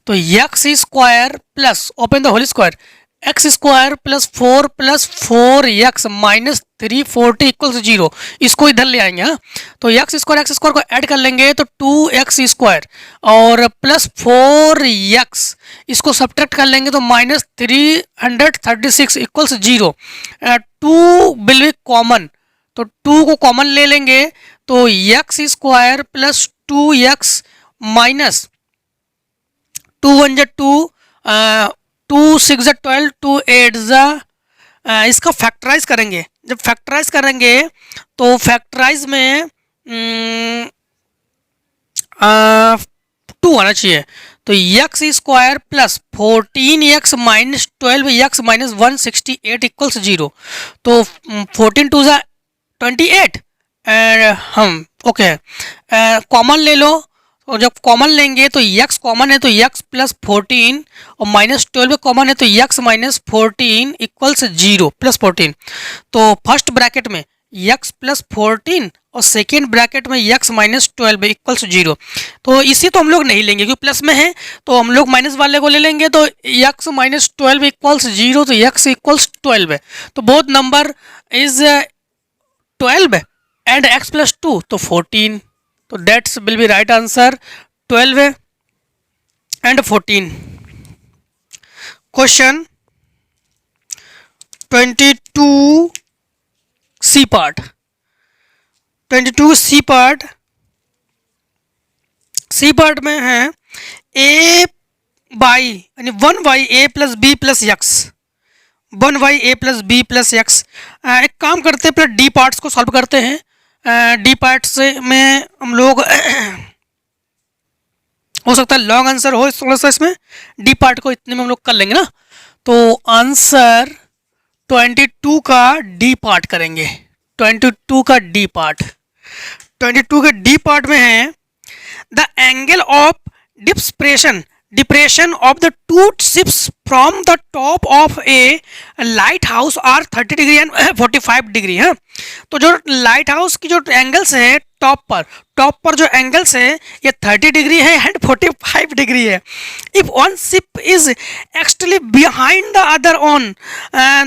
तो x square plus, open the whole square, x square plus 4x minus 340 equals 0। इसको इधर ले आएंगे, हाँ तो x स्क्वायर को ऐड कर लेंगे तो 2x स्क्वायर और प्लस 4x, इसको सब्ट्रैक्ट कर लेंगे तो minus 336 equals 0। 2 will be common, तो 2 को कॉमन ले लेंगे तो x square plus 2x minus 2 1 जा 2, 2 6 जा 12, 2 8 जा, इसका फैक्टराइज करेंगे। जब फैक्टराइज करेंगे तो फैक्टराइज में 2 आना चाहिए, तो x square plus 14x minus 12x minus 168 equals 0। तो 14 2 जा 28 एंड हम ओके कॉमन ले लो, और जब कॉमन लेंगे तो x कॉमन है तो x प्लस 14 और माइनस 12 कॉमन है तो x माइनस 14 इक्वल्स 0 प्लस 14। तो फर्स्ट ब्रैकेट में x प्लस 14 और सेकेंड ब्रैकेट में x माइनस 12 इक्वल्स 0। तो इसी तो हम लोग नहीं लेंगे क्योंकि प्लस में है, तो हम लोग माइनस वाले को ले लेंगे। तो x माइनस 12 इक्वल्स 0, तो x इक्वल्स 12 है। तो both number is 12 and x plus 2 तो 14। तो that's will be right answer 12 and 14। Question 22 C part, 22 C part में है a बाई यानी 1y a plus b plus x, 1y a plus b plus x। एक काम करते हैं, पहले डी पार्ट्स को सॉल्व करते हैं। डी पार्ट्स में हम लोग हो सकता है लॉन्ग आंसर हो थोड़ा सा इसमें, डी पार्ट को इतने में हम लोग कर लेंगे ना। तो आंसर 22 का डी पार्ट करेंगे। 22 का डी पार्ट, 22 के डी पार्ट में है the angle of depression of the two ships from the top of a lighthouse are 30 degree and 45 degree है। तो जो लाइट हाउस की जो एंगल्स है टॉप पर जो एंगल्स है ये 30 डिग्री है एंड 45 डिग्री है। If one ship is actually behind the other on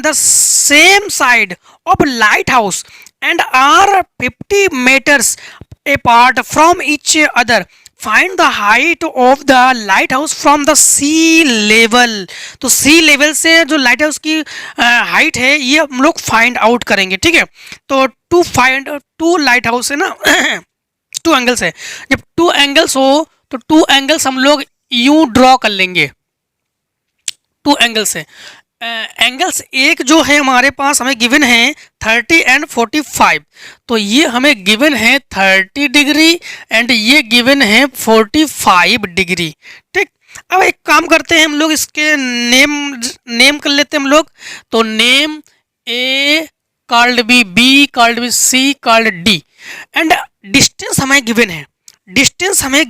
the same side of light house and are 50 meters apart from each other, find the height of the lighthouse from the sea level। तो sea level से जो light house की height है ये हम लोग find out करेंगे, ठीक है। तो टू लाइट हाउस है ना टू एंगल्स है, जब टू एंगल्स हो तो टू एंगल्स हम लोग यूं ड्रॉ कर लेंगे। टू एंगल्स है, एंगल्स एक जो है हमारे पास हमें गिवन है 30 एंड 45, तो ये हमें गिवन है 30 डिग्री एंड ये गिवन है 45 डिग्री, ठीक। अब एक काम करते हैं हम लोग, इसके नेम कर लेते हैं हम लोग। तो name A called B called C called D and distance हमें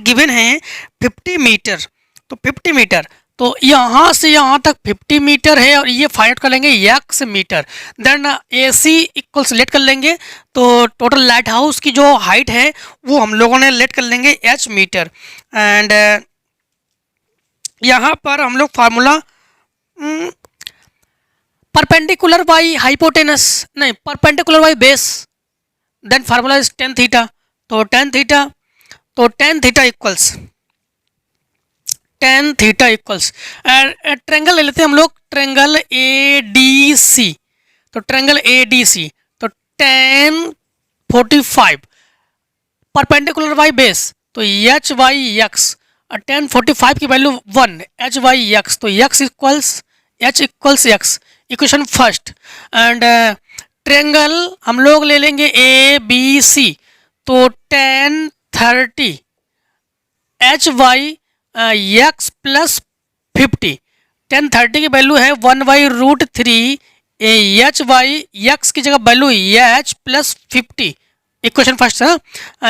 गिवन है, 50 मीटर। तो 50 मीटर, तो यहाँ से यहाँ तक 50 मीटर है और ये फाइंड कर लेंगे x मीटर। देन ए सी इक्वल्स लेट कर लेंगे, तो टोटल लाइट हाउस की जो हाइट है वो हम लोगों ने लेट कर लेंगे h मीटर। एंड यहाँ पर हम लोग फार्मूला परपेंडिकुलर बाई हाइपोटेनस, नहीं perpendicular by base, then formula is tan theta. तो tan theta equals tan theta equals triangle ले लेते हैं हम लोग, ट्रेंगल ए डी सी। तो ट्रेंगल ए डी सी, तो tan 45 परपेंडिकुलर बाई बेस, तो एच बाई एक्स, tan 45 की वैल्यू 1 एच बाई एक्स, तो H equals x, equation first. And triangle हम लोग ले लेंगे ए बी सी, तो tan 30 H by x plus 50, tan 30 की वैल्यू है 1/√3 एच बाई एक्स की जगह value H plus 50, equation first है।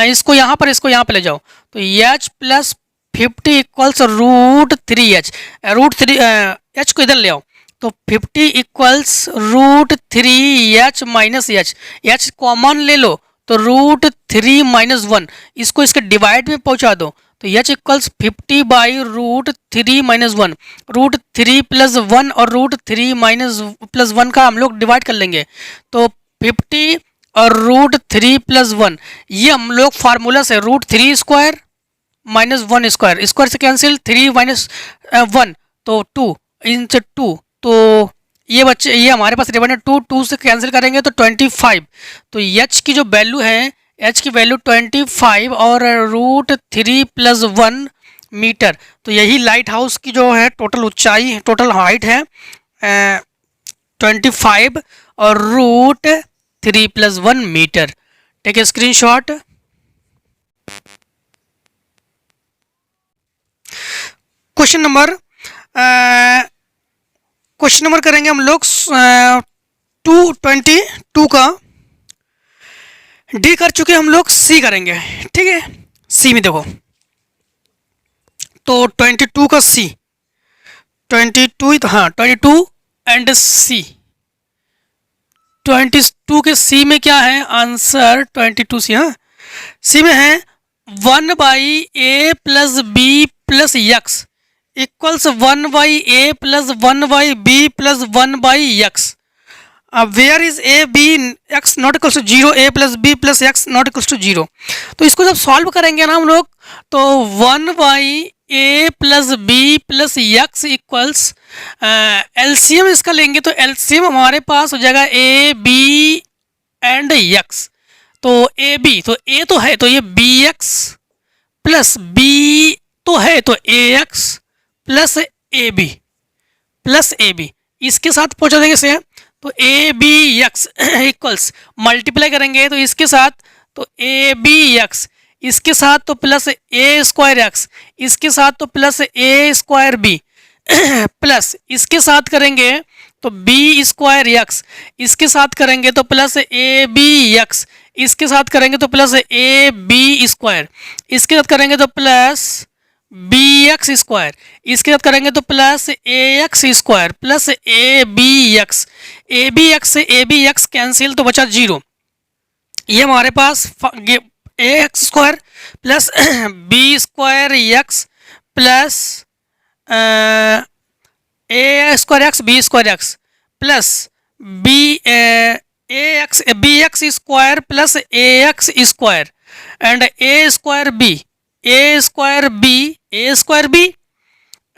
इसको यहाँ पर ले जाओ, तो H plus 50 equals √3h, H को इधर ले आओ, तो 50 equals √3h minus H common ले लो, तो √3 माइनस 1, इसको इसके डिवाइड में पहुँचा दो, तो h equals 50 by √3 minus 1, √3 plus 1 और √3 माइनस प्लस 1 का हम लोग डिवाइड कर लेंगे, तो 50 और √3 प्लस 1, ये हम लोग फार्मूला से √3 स्क्वायर माइनस 1 स्क्वायर, स्क्वायर से कैंसिल 3 माइनस 1 तो 2 इंच 2, तो ये बच्चे ये हमारे पास रिमाइंडर 2 से कैंसिल करेंगे तो 25, तो h की जो वैल्यू है h की वैल्यू 25 और √3 प्लस 1 मीटर, तो यही लाइट हाउस की जो है टोटल ऊंचाई, टोटल हाइट है 25 और √3 plus 1 metre. Take a screenshot. Question number करेंगे हम लोग 222 का, डी कर चुके हम लोग, सी करेंगे, ठीक है। सी में देखो, तो 22 का सी, 22 एंड सी, 22 के सी में क्या है आंसर, 22 सी, हाँ सी में है 1/a plus B plus X equals 1/a plus 1/b plus 1/x। Where is A B X not equals to 0, a plus B plus X not equals to 0। तो इसको जब सॉल्व करेंगे ना हम लोग, तो 1/a plus B plus X equals LCM इसका लेंगे, तो एलसीएम हमारे पास हो जाएगा ए बी एंड एक्स। तो ए बी, तो ए तो है तो ये बी एक्स प्लस बी तो है तो A x plus A B, इसके साथ पहुंचा देंगे से, तो A B X equals multiply करेंगे तो इसके साथ, तो ए बी एक्स इसके साथ तो प्लस ए स्क्वायर एक्स, इसके साथ तो plus a square B plus इसके साथ करेंगे तो बी स्क्वायर एक्स, इसके साथ करेंगे तो प्लस ए बी एक्स, इसके साथ करेंगे तो प्लस ए बी स्क्वायर, इसके साथ करेंगे तो प्लस बी एक्स स्क्वायर, इसके साथ करेंगे तो plus A x square plus A B X, A B X से ए बी एक्स कैंसिल तो बचा जीरो। ये हमारे पास a x square plus B square x plus a square x b square x plus b a x b x square plus A x square and a square b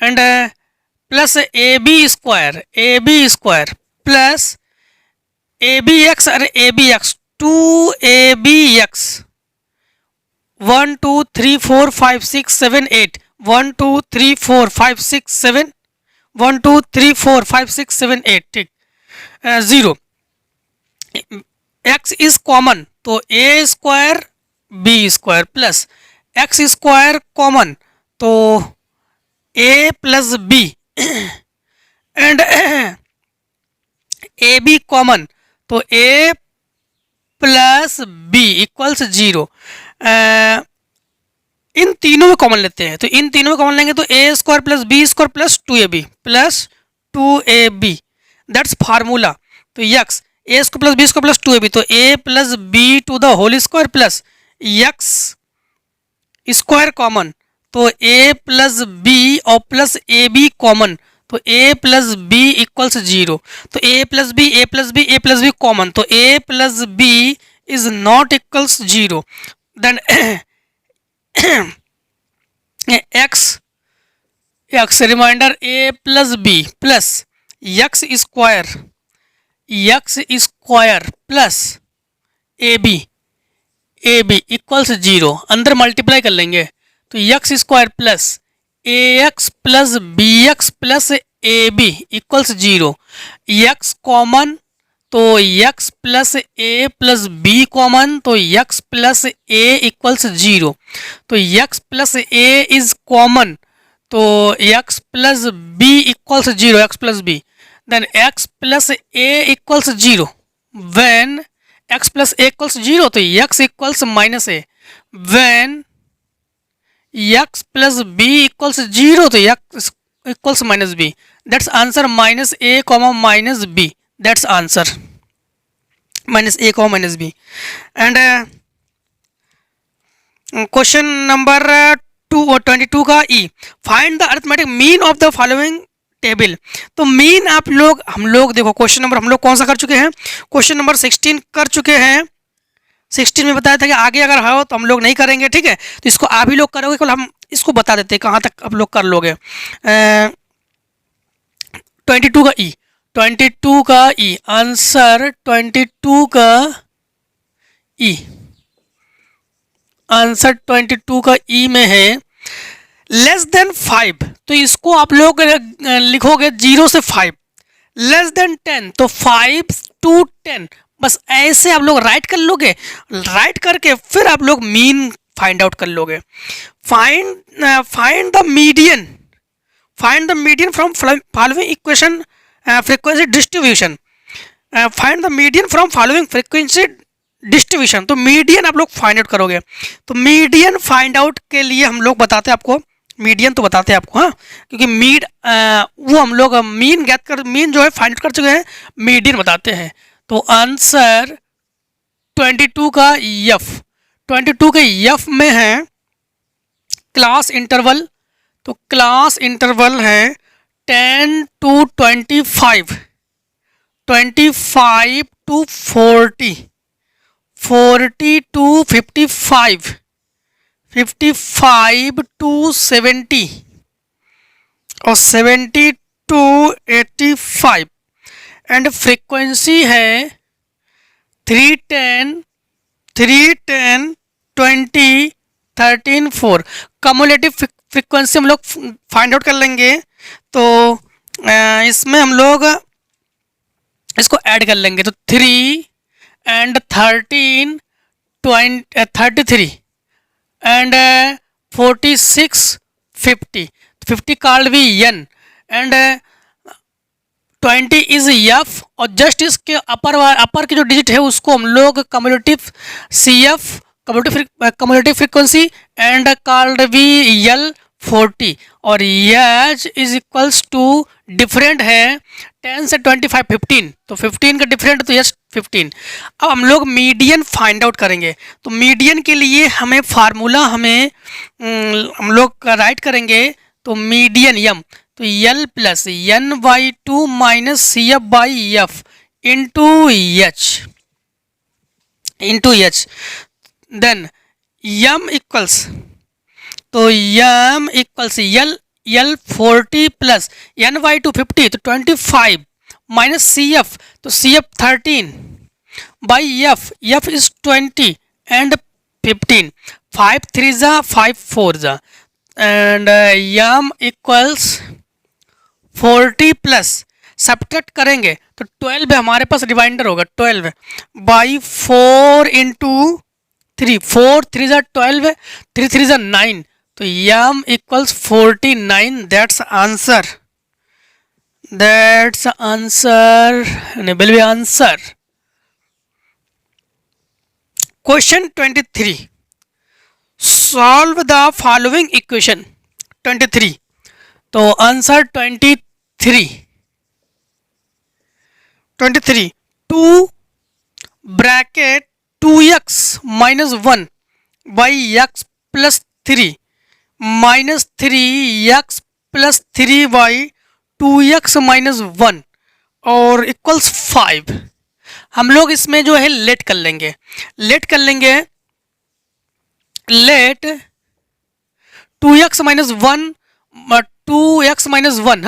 and plus A b square plus A B x और a B x 2abx 1 2 3 4 5 6 7 8 1 2 3 4 5 6 7 1 2 3 4 5 6 7 8 ठीक 0 x is common तो a square b square plus x square common तो a plus b and a b common तो a plus b equals zero. इन तीनों में common लेते हैं तो इन तीनों में कॉमन लेंगे तो a square plus B square plus 2ab plus 2ab that's formula. तो x a square plus B square plus 2ab तो a plus b to the whole square plus x square common तो a plus b और plus ए b common तो a plus b equals zero. तो a plus b common तो a plus b is not equals zero. Then x reminder a plus B plus x square plus A b equals zero. अंदर multiply कर लेंगे तो x square plus ए x plus b x plus ए b equals zero. X common तो x plus a plus b common तो x plus a equals zero. तो x plus a is common तो x plus b equals zero x plus b. Then x plus a equals zero when x plus a equals zero तो x equals minus a. When x plus b equals zero तो x equals minus b that's answer minus a comma minus b that's answer minus a comma minus b. And question number 22 का ई find the arithmetic mean of the following table. तो mean हम लोग देखो question number हम लोग कौन सा कर चुके हैं, क्वेश्चन नंबर 16 कर चुके हैं। 16 में बताया था कि आगे अगर हो तो हम लोग नहीं करेंगे, ठीक है। तो इसको आप ही लोग करोगे, केवल हम इसको बता देते हैं कहाँ तक आप लोग कर लोगे। 22 का ई 22 का ई आंसर 22 का ई आंसर 22 का ई में है लेस देन 5 तो इसको आप लोग लिखोगे 0 से 5। लेस देन 10 तो 5 to 10 बस ऐसे आप लोग राइट कर लोगे। राइट करके फिर आप लोग मीन फाइंड आउट कर लोगे। Find the median from following equation frequency distribution. Find the median from following frequency distribution. तो मीडियन आप लोग फाइंड आउट करोगे। तो मीडियन फाइंड आउट के लिए हम लोग बताते हैं आपको, मीडियन तो बताते हैं आपको, हाँ, क्योंकि वो हम लोग मीन जो है फाइंड आउट कर चुके हैं, मीडियन बताते हैं। तो आंसर 22 का एफ 22 के एफ में है क्लास इंटरवल। तो क्लास इंटरवल है 10 to 25, 25 to 40, 40 to 55, 55 to 70 और 70 to 85 एंड फ्रीक्वेंसी है 310, 20, 13, 4। कम्युलेटिव फ्रीक्वेंसी हम लोग फाइंड आउट कर लेंगे। तो इसमें हम लोग इसको ऐड कर लेंगे तो 3 and 13, 33 and 46 50, 50 called भी n and 20 इज एफ और जस्ट इसके अपर की जो डिजिट है उसको हम लोग cumulative c f cumulative frequency and called भी यल 40 और h is equals to different है 10 से 25 15 तो 15 का डिफरेंट तो यस 15। अब हम लोग मीडियन फाइंड आउट करेंगे तो मीडियन के लिए हमें फार्मूला हम लोग राइट करेंगे तो मीडियन यम तो L plus n by two minus c f by f into h then M equals तो M equals L 40 plus n by two 50 तो 25 माइनस सी एफ तो c f 13 by f is 20 and 15 5 3 जा 5 4 जा and M equals 40 plus subtract करेंगे तो 12 हमारे पास reminder होगा 12 by 4 into 3 4 3 जा 12 3 3 जा 9 तो M equals 49 that's answer will be answer. Question 23 solve the following equation 23 तो answer 23 2 bracket 2x minus 1 by x plus 3 minus 3x plus 3 by 2x minus 1 और equals 5। हम लोग इसमें जो है लेट कर लेंगे let 2x minus 1 2x minus 1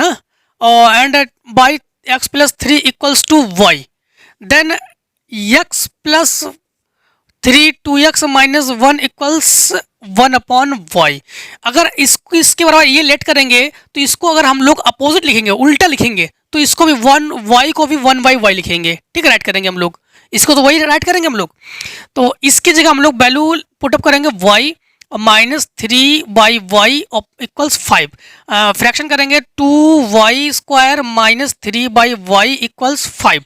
and by x plus 3 equals to y then x plus 3 2x minus 1 equals 1 upon y। अगर इसके बराबर ये लेट करेंगे तो इसको अगर हम लोग अपोजिट लिखेंगे उल्टा लिखेंगे तो इसको भी 1 y को भी 1 by y लिखेंगे ठीक है राइट करेंगे हम लोग इसको तो वही राइट करेंगे हम लोग तो इसकी जगह हम लोग वैल्यू पुटअप करेंगे y minus 3 by y equals 5 fraction करेंगे 2y square minus 3 by y equals 5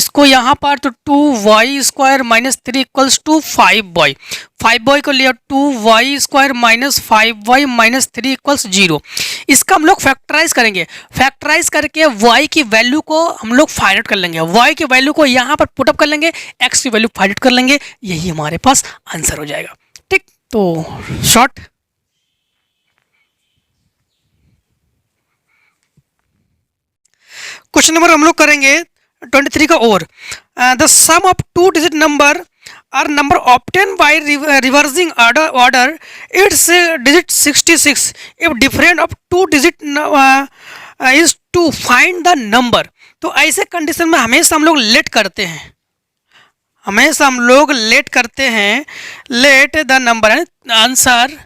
इसको यहाँ पर तो 2y square minus 3 equals to 5y को लिया 2y square minus 5y minus 3 equals 0। इसका हम लोग फैक्टराइज करेंगे फैक्टराइज करके y की वैल्यू को हम लोग फाइंड आउट कर लेंगे y की वैल्यू को यहाँ पर पुटअप कर लेंगे x की वैल्यू फाइंड आउट कर लेंगे यही हमारे पास आंसर हो जाएगा ठीक। तो शॉर्ट क्वेश्चन नंबर हम लोग करेंगे 23 का और the sum of 2 digit number are number obtain by reversing order its digit 66 if different of 2 digit is to find the number. तो ऐसे कंडीशन में हमेशा हम लोग लेट करते हैं लेट द नंबर है आंसर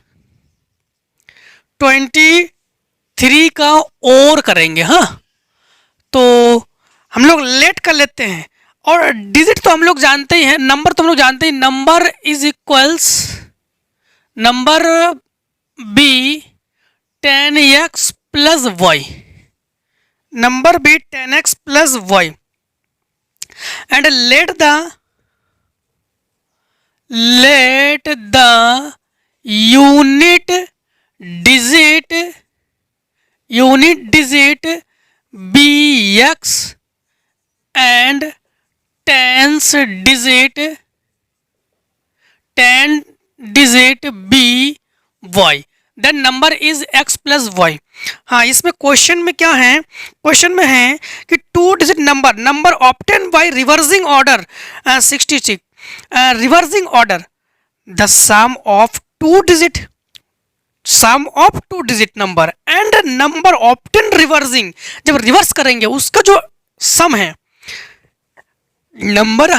23 का और करेंगे तो हम लोग लेट कर लेते हैं और डिजिट तो हम लोग जानते ही हैं नंबर तो हम लोग जानते ही number is equals number be 10x plus y number be 10x plus y and let the unit digit be x and tens digit be y then number is x plus y। हाँ इसमें question में क्या है question में है कि 2 digit number obtain by reversing order 66 reversing order the sum of 2 digit number and number obtain reversing जब reverse करेंगे उसका जो सम है नंबर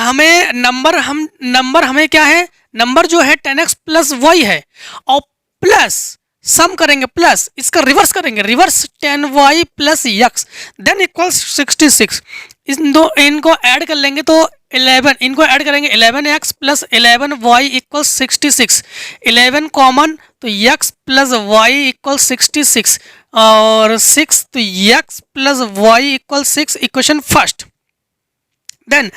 हमें क्या है नंबर जो है 10x प्लस y है और प्लस सम करेंगे प्लस इसका रिवर्स करेंगे, reverse 10y plus x than equals 66। इनको ऐड कर लेंगे तो 11, इनको ऐड करेंगे 11x plus 11y equals 66, 11 common तो x प्लस y इक्वल्स 66 और 6 तो x plus y equals 6, equation first. Then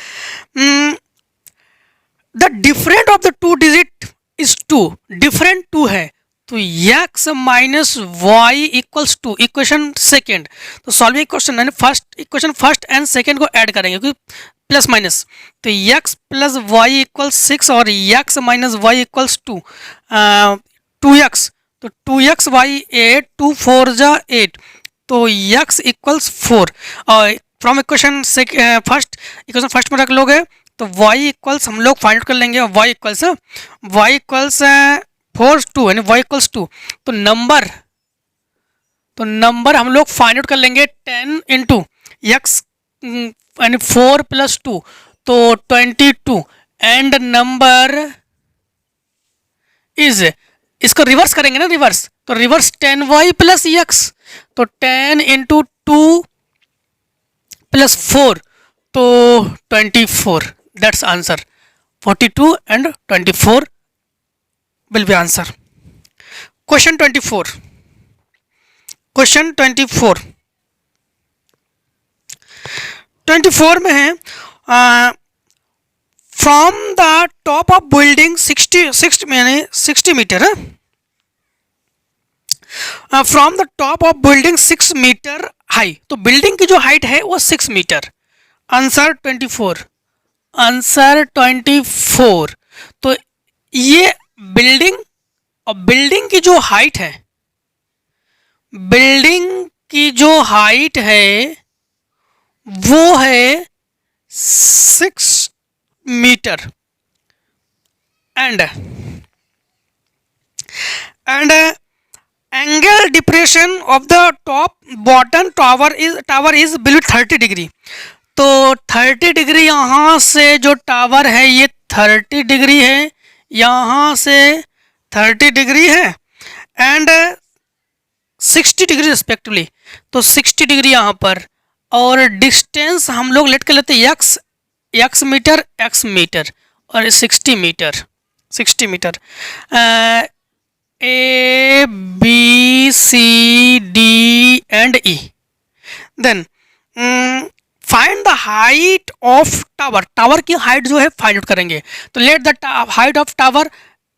the different of the two digit is 2, different 2 है तो x minus Y equals 2, equation second. तो solving question यानी first equation first and second को add करेंगे क्योंकि plus minus, तो x plus Y equals 6 और x minus Y equals 2, 2x तो 2x वाई 8, 2 4 जा 8 तो x इक्वल्स 4 और from equation first, equation first में रख लोगे तो y इक्वल्स हम लोग फाइंड आउट कर लेंगे, y इक्वल्स 4 2 यानी y इक्वल्स 2। तो नंबर हम लोग फाइंड आउट कर लेंगे 10 इंटू x यानी 4 प्लस 2 तो 22 एंड नंबर इज, इसको रिवर्स करेंगे ना, रिवर्स तो रिवर्स 10y प्लस x तो 10 इंटू 2 प्लस 4 तो 24, that's answer 42 and 24 will be answer। Question 24, question 24 में है from the top of building 60 metre है, from the top of building 6 metre high, तो बिल्डिंग की जो हाइट है वो 6 मीटर। Answer 24, answer 24। तो ये बिल्डिंग और बिल्डिंग की जो हाइट है, बिल्डिंग की जो हाइट है वो है 6 metre and angle depression of the top bottom tower is below 30 degree. तो 30 डिग्री यहाँ से जो टावर है ये 30 डिग्री है, यहाँ से 30 डिग्री है एंड 60 डिग्री रिस्पेक्टिवली, तो 60 डिग्री यहाँ पर और डिस्टेंस हम लोग लेट कर लेते हैं x मीटर और 60 metre A B C D and E। Then find the height of tower, tower की हाइट जो है फाइंड आउट करेंगे तो let the height of tower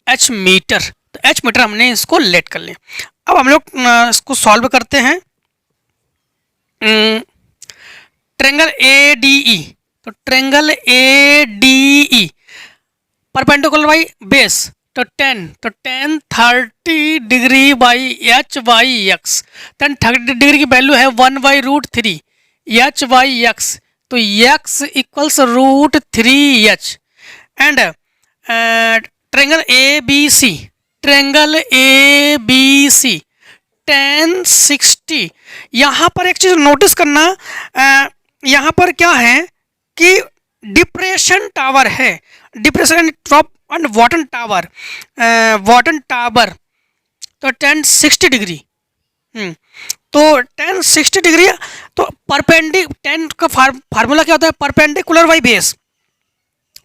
h metre, तो h मीटर हमने इसको लेट कर लिया। अब हम लोग इसको सॉल्व करते हैं। ट्रेंगल ADE, तो triangle ADE perpendicular by base तो 10 30 degree by h by x, 30 degree की वैल्यू है 1/√3 h बाई x, तो x equals √3h and triangle ABC 10 60। यहाँ पर एक चीज नोटिस करना, यहाँ पर क्या है कि डिप्रेशन टावर है, depression top and bottom tower तो 10 60 डिग्री, तो 10 60 डिग्री तो परपेंडिकुलर 10 का फार्मूला क्या होता है, परपेंडिकुलर बाई बेस,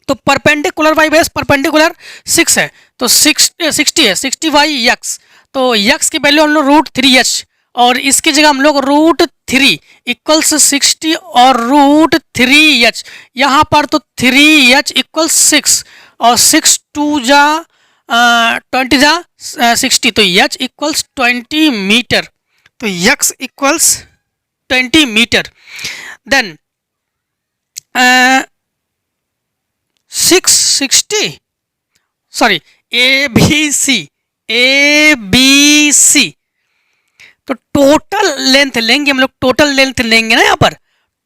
तो परपेंडिकुलर बाई बेस परपेंडिकुलर 6 है तो 60 है 60 बाई x, तो x की वैल्यू हम लोग √3h और इसकी जगह हम लोग √3 इक्वल्स 60 और √3h, यहाँ पर तो 3h इक्वल्स 6 और 6 2 जा 20 जा 60, तो h इक्वल्स 20 मीटर, तो x equals 20 metre. Then 660 sorry ABC तो टोटल लेंथ लेंगे हम लोग, टोटल लेंथ लेंगे ना यहाँ पर,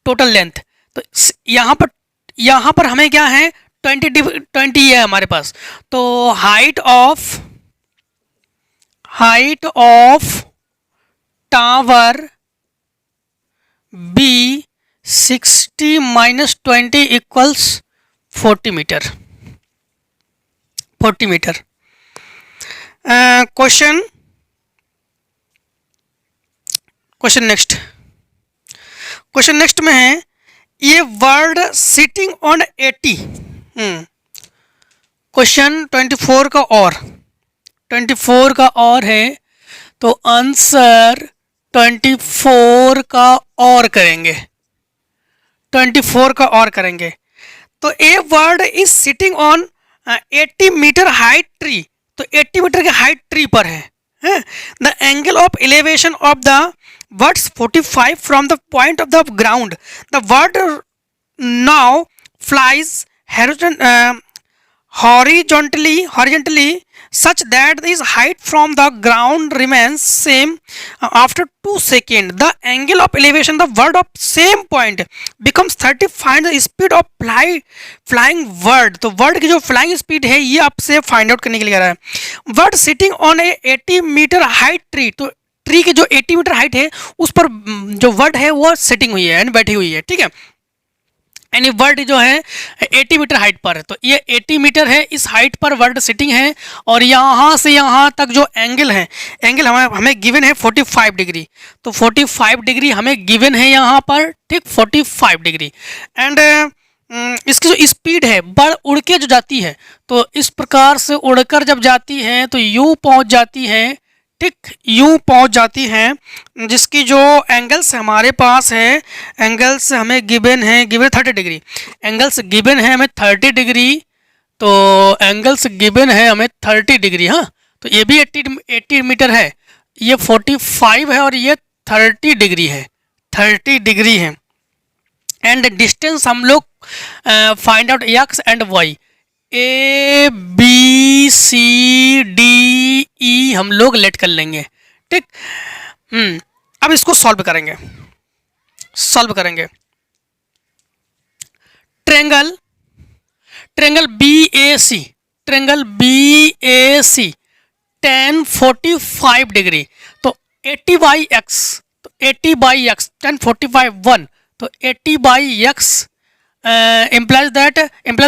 टोटल लेंथ तो यहाँ पर हमें क्या है 20 है हमारे पास, तो height of tower B 60 minus 20 equals 40 metre. Question question next में है ये वर्ड सिटिंग ऑन 80। क्वेश्चन 24 का और है, तो आंसर 24 का और करेंगे। 24 का और करेंगे। तो a bird is sitting on 80 metre height tree, तो 80 मीटर के हाइट ट्री पर है। The angle of elevation of the birds 45 from the point of the ground. The bird now flies horizontally such that its height from the ground remains same after 2 seconds. The angle of elevation the word of same point becomes 30. Find the speed of flying word। तो word की जो flying speed है ये आपसे find out करने के लिए कह रहा है। Bird sitting on a 80 metre height tree, तो ट्री की जो 80 मीटर हाइट है उस पर जो वर्ड है वो सिटिंग हुई है यानी बैठी हुई है, ठीक है। यानी वर्ड जो है 80 मीटर हाइट पर है, तो ये 80 मीटर है, इस हाइट पर वर्ड सिटिंग है। और यहाँ से यहाँ तक जो एंगल है, एंगल हमें गिवन है 45 डिग्री, तो 45 डिग्री हमें गिवन है यहाँ पर, ठीक, 45 डिग्री। एंड इसकी जो स्पीड है बर्ड उड़ के जो जाती है, तो इस प्रकार से उड़कर जब जाती है तो यूँ पहुँच जाती है, ठीक, यूँ पहुँच जाती हैं, जिसकी जो एंगल्स हमारे पास है, एंगल्स हमें गिवन है 30 डिग्री, एंगल्स गिवन है हमें 30 डिग्री, तो एंगल्स गिवन है हमें 30 डिग्री। हाँ, तो ये भी 80 मीटर है, ये 45 है और ये 30 डिग्री है, 30 डिग्री है। एंड डिस्टेंस हम लोग find out x and y, a B c d e हम लोग लेट कर लेंगे, ठीक। अब इसको सॉल्व करेंगे। ट्रेंगल बी ए सी tan 45 डिग्री, तो 80 बाई एक्स, तो 80 बाई एक्स tan 45 1, तो 80 by x implies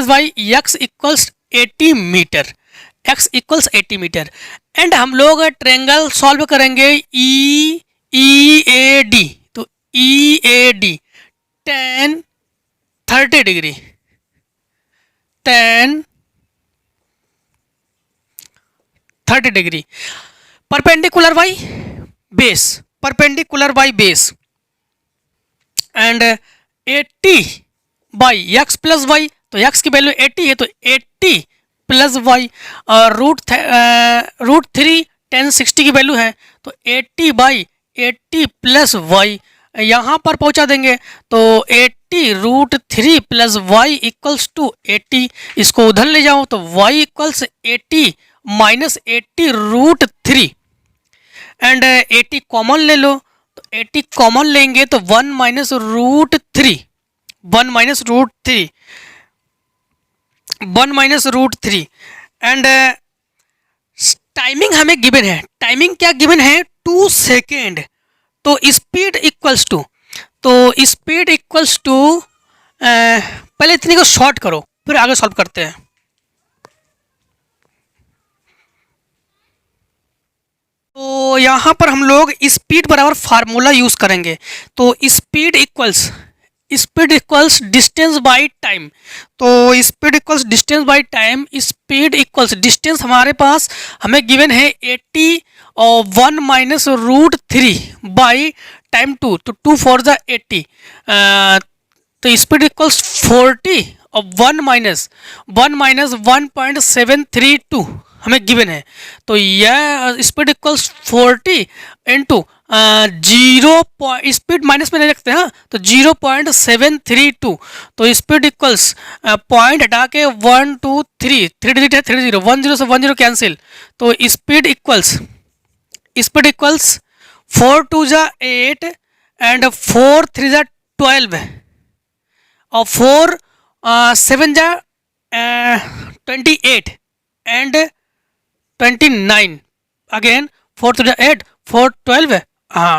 by x equals 80 metre, x equals 80 metre. And हम लोग ट्रेंगल सॉल्व करेंगे ई ए डी, तो E A D tan 30 degree, tan 30 degree perpendicular by base, and 80 by x plus y, तो x की value 80 है, तो 80 plus y, और root 3 tan 60 की वैल्यू है, तो 80 बाई 80 प्लस वाई यहाँ पर पहुँचा देंगे, तो 80 root 3 plus Y equals to 80। इसको उधर ले जाओ तो y equals 80 minus 80 root 3, and 80 common ले लो, तो 80 कॉमन लेंगे तो 1 minus root 3, 1 minus root 3। And timing हमें गिवन है, टाइमिंग क्या गिवन है 2 सेकेंड, तो स्पीड इक्वल्स टू पहले इतने को शॉर्ट करो फिर आगे सॉल्व करते हैं। तो यहाँ पर हम लोग स्पीड बराबर फार्मूला यूज़ करेंगे, तो speed equals distance by time, तो speed equals distance by time, speed equals distance हमारे पास हमें गिवन है 80 और 1 माइनस रूट 3 बाई टाइम 2, तो 2 4 ज़ा 80, तो स्पीड इक्वल्स 40 और 1 माइनस 1.732 हमें गिवन है, तो यह speed equals 40 into 0, speed minus में नहीं रखते हैं, तो 0.732, तो स्पीड इक्वल्स पॉइंट हटा के 1 2 3 डिजिट है, 3 0 1 0 से 1 0 कैंसिल, तो स्पीड इक्वल्स 4 2 ज़ा 8 एंड 4 3 ज़ा 12 और 4 7 ज़ा 28 एंड 29, अगेन 4 3 ज़ा 8 4 12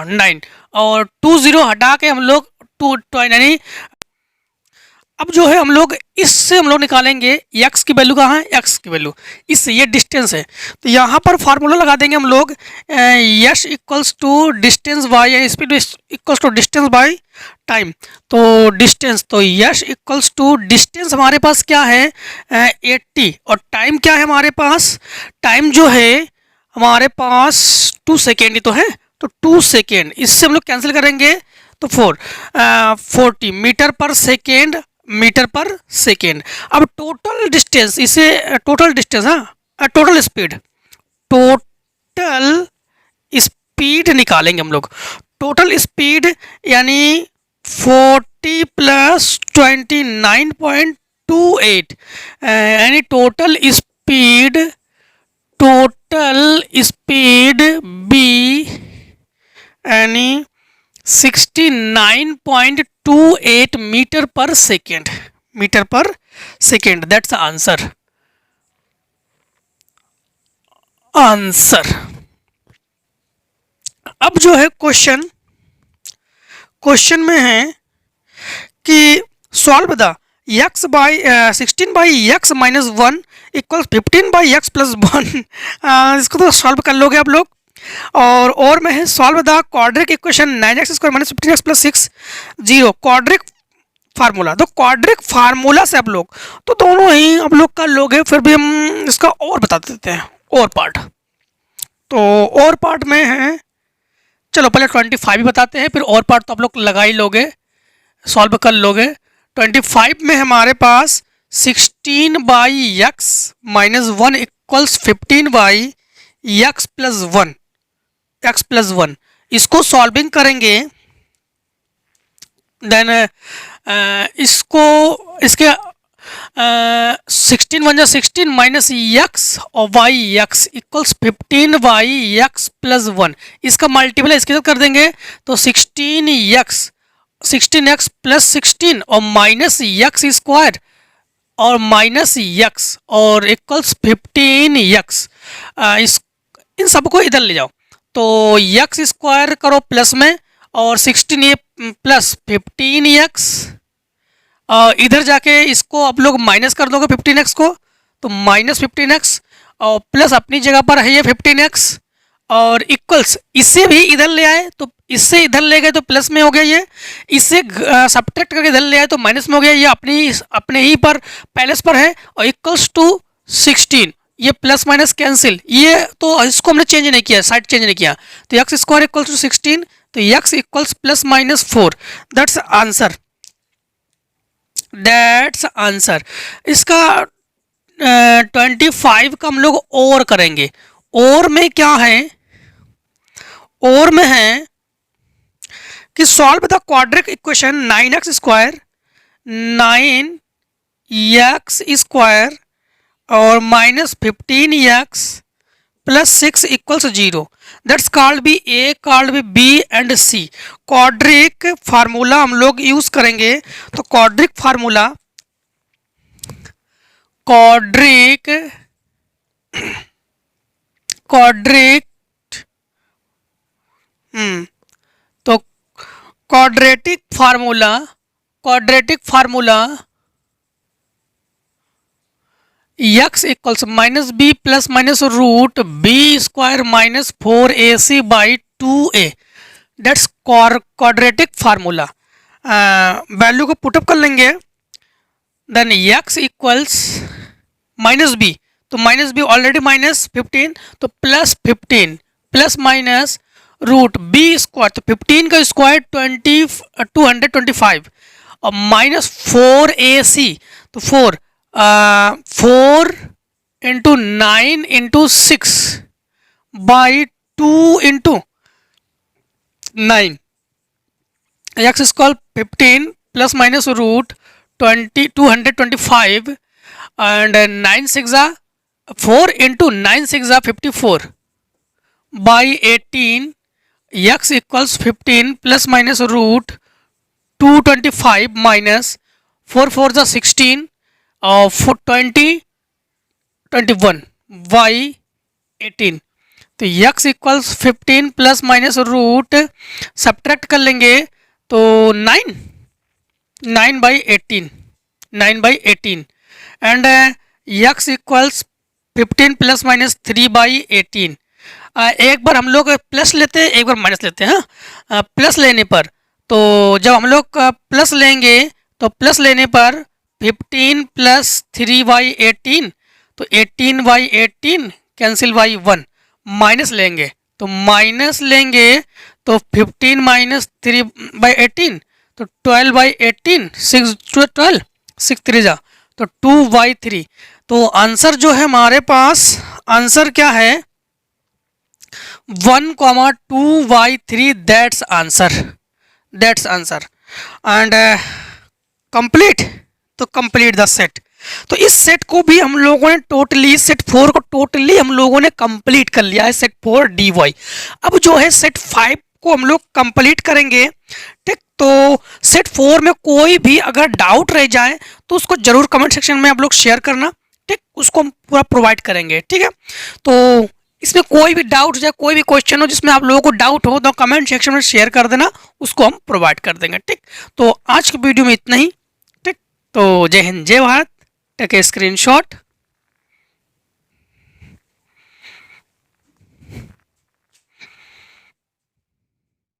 9, और 2 0 हटा के हम लोग 2 यानी अब जो है हम लोग इससे हम लोग निकालेंगे x की वैल्यू कहाँ है, x की वैल्यू इससे, ये डिस्टेंस है तो यहाँ पर फार्मूला लगा देंगे हम लोग s equals to distance by या speed equals to distance by time. तो डिस्टेंस, तो यश इक्वल्स टू डिस्टेंस हमारे पास क्या है 80 और टाइम क्या है हमारे पास, टाइम जो है हमारे पास 2 सेकेंड ही तो है, तो 2 सेकेंड इससे हम लोग कैंसिल करेंगे तो 40 मीटर पर सेकेंड, मीटर पर सेकेंड। अब टोटल डिस्टेंस, इसे टोटल डिस्टेंस, हाँ टोटल स्पीड, टोटल स्पीड निकालेंगे हम लोग। टोटल स्पीड यानी 40 प्लस 29.28 यानी टोटल स्पीड बी यानी 69.28 मीटर पर सेकेंड, मीटर पर सेकेंड। That's answer, answer. अब जो है क्वेश्चन में है कि solve the x by 16 by x minus 1 equal 15 by x plus 1। इसको तो सॉल्व कर लोगे आप लोग। और में है solve the quadric equation 9x square minus 15x plus 6 0, quadric formula. तो क्वाड्रिक फार्मूला से आप लोग तो दोनों ही आप लोग कर लोगे, फिर भी हम इसका और बता देते हैं और पार्ट। तो और पार्ट में है, चलो पहले 25 ही बताते हैं, फिर और पार्ट तो आप लोग लगा ही लोगे, सॉल्व कर लोगे। 25 में हमारे पास 16 by x minus 1 equals 15 by x plus 1, x plus 1। इसको सॉल्विंग करेंगे देन इसको इसके 16 वन जा 16 माइनस एक्स और y x equals 15 y x plus 1। इसका मल्टीपल इसके साथ कर देंगे तो 16x प्लस 16 और माइनस एक्स स्क्वायर और माइनस एक्स और इक्वल्स 15x। इस इन सबको इधर ले जाओ तो एक्स स्क्वायर करो प्लस में और 16 ये प्लस 15x, इधर जाके इसको आप लोग माइनस कर दोगे 15x को तो माइनस 15x और प्लस अपनी जगह पर है ये 15x और इक्वल्स, इससे भी इधर ले आए तो इससे इधर ले गए तो प्लस में हो गया ये, इससे सब्ट्रैक्ट करके इधर ले आए तो माइनस में हो गया ये, अपने ही पर पैलेस पर है और इक्वल्स टू 16। ये प्लस माइनस कैंसिल, ये तो इसको हमने चेंज नहीं किया, साइड चेंज नहीं किया तो एक्स स्क्वायर इक्वल्स टू 16 तो x equals plus minus 4। That's answer, that's answer. इसका 25 का हम लोग और करेंगे। और में क्या है, और में है कि solve the quadric equation 9x square 9x square और minus 15x plus 6 equals 0। That's called b a, called b b and c. Quadric formula हम लोग यूज करेंगे तो क्वाड्रिक फार्मूला, क्वाड्रिक तो quadratic formula x equals minus b plus minus root b square minus 4ac by 2a। That's quadratic formula. Value को put up कर लेंगे then x equals minus b, तो minus B already minus 15 तो plus 15 plus minus root b square तो 15 का square 225 और minus 4ac तो 4 into 9 into 6 by 2 into 9 x square 15 plus minus root 225 and 9 6 4 into 9 6 54 by 18 x equals 15 plus minus root 225 minus 4 4 16 और 21 by 18 तो x equals 15 plus minus root subtract कर लेंगे तो 9 by 18 9/18 and x equals 15 plus minus 3/18। एक बार हम लोग plus लेते हैं, एक बार माइनस लेते हैं। हाँ, प्लस लेने पर तो जब हम लोग प्लस लेंगे तो प्लस लेने पर 15 प्लस 3/18 तो 18/18 कैंसिल बाई 1। माइनस लेंगे तो माइनस लेंगे तो 15 माइनस 3/18 तो 12/18 6 12 6 3 जा तो 2/3। तो आंसर जो है हमारे पास आंसर क्या है 1,2/3 दैट्स आंसर एंड कंप्लीट। तो कंप्लीट द सेट। तो इस सेट को भी हम लोगों ने टोटली सेट 4 को टोटली हम लोगों ने कंप्लीट कर लिया है सेट 4 dy। अब जो है सेट 5 को हम लोग कंप्लीट करेंगे। ठीक, तो सेट 4 में कोई भी अगर डाउट रह जाए तो उसको जरूर कमेंट सेक्शन में आप लोग शेयर करना। ठीक, उसको हम पूरा प्रोवाइड करेंगे। ठीक है, तो इसमें कोई भी डाउट हो जाए, कोई भी क्वेश्चन हो जिसमें आप लोगों को डाउट हो तो कमेंट सेक्शन में शेयर कर देना, उसको हम प्रोवाइड कर देंगे। ठीक, तो आज की वीडियो में इतना ही। ठीक, तो जय हिंद जय भारत। Take a screenshot.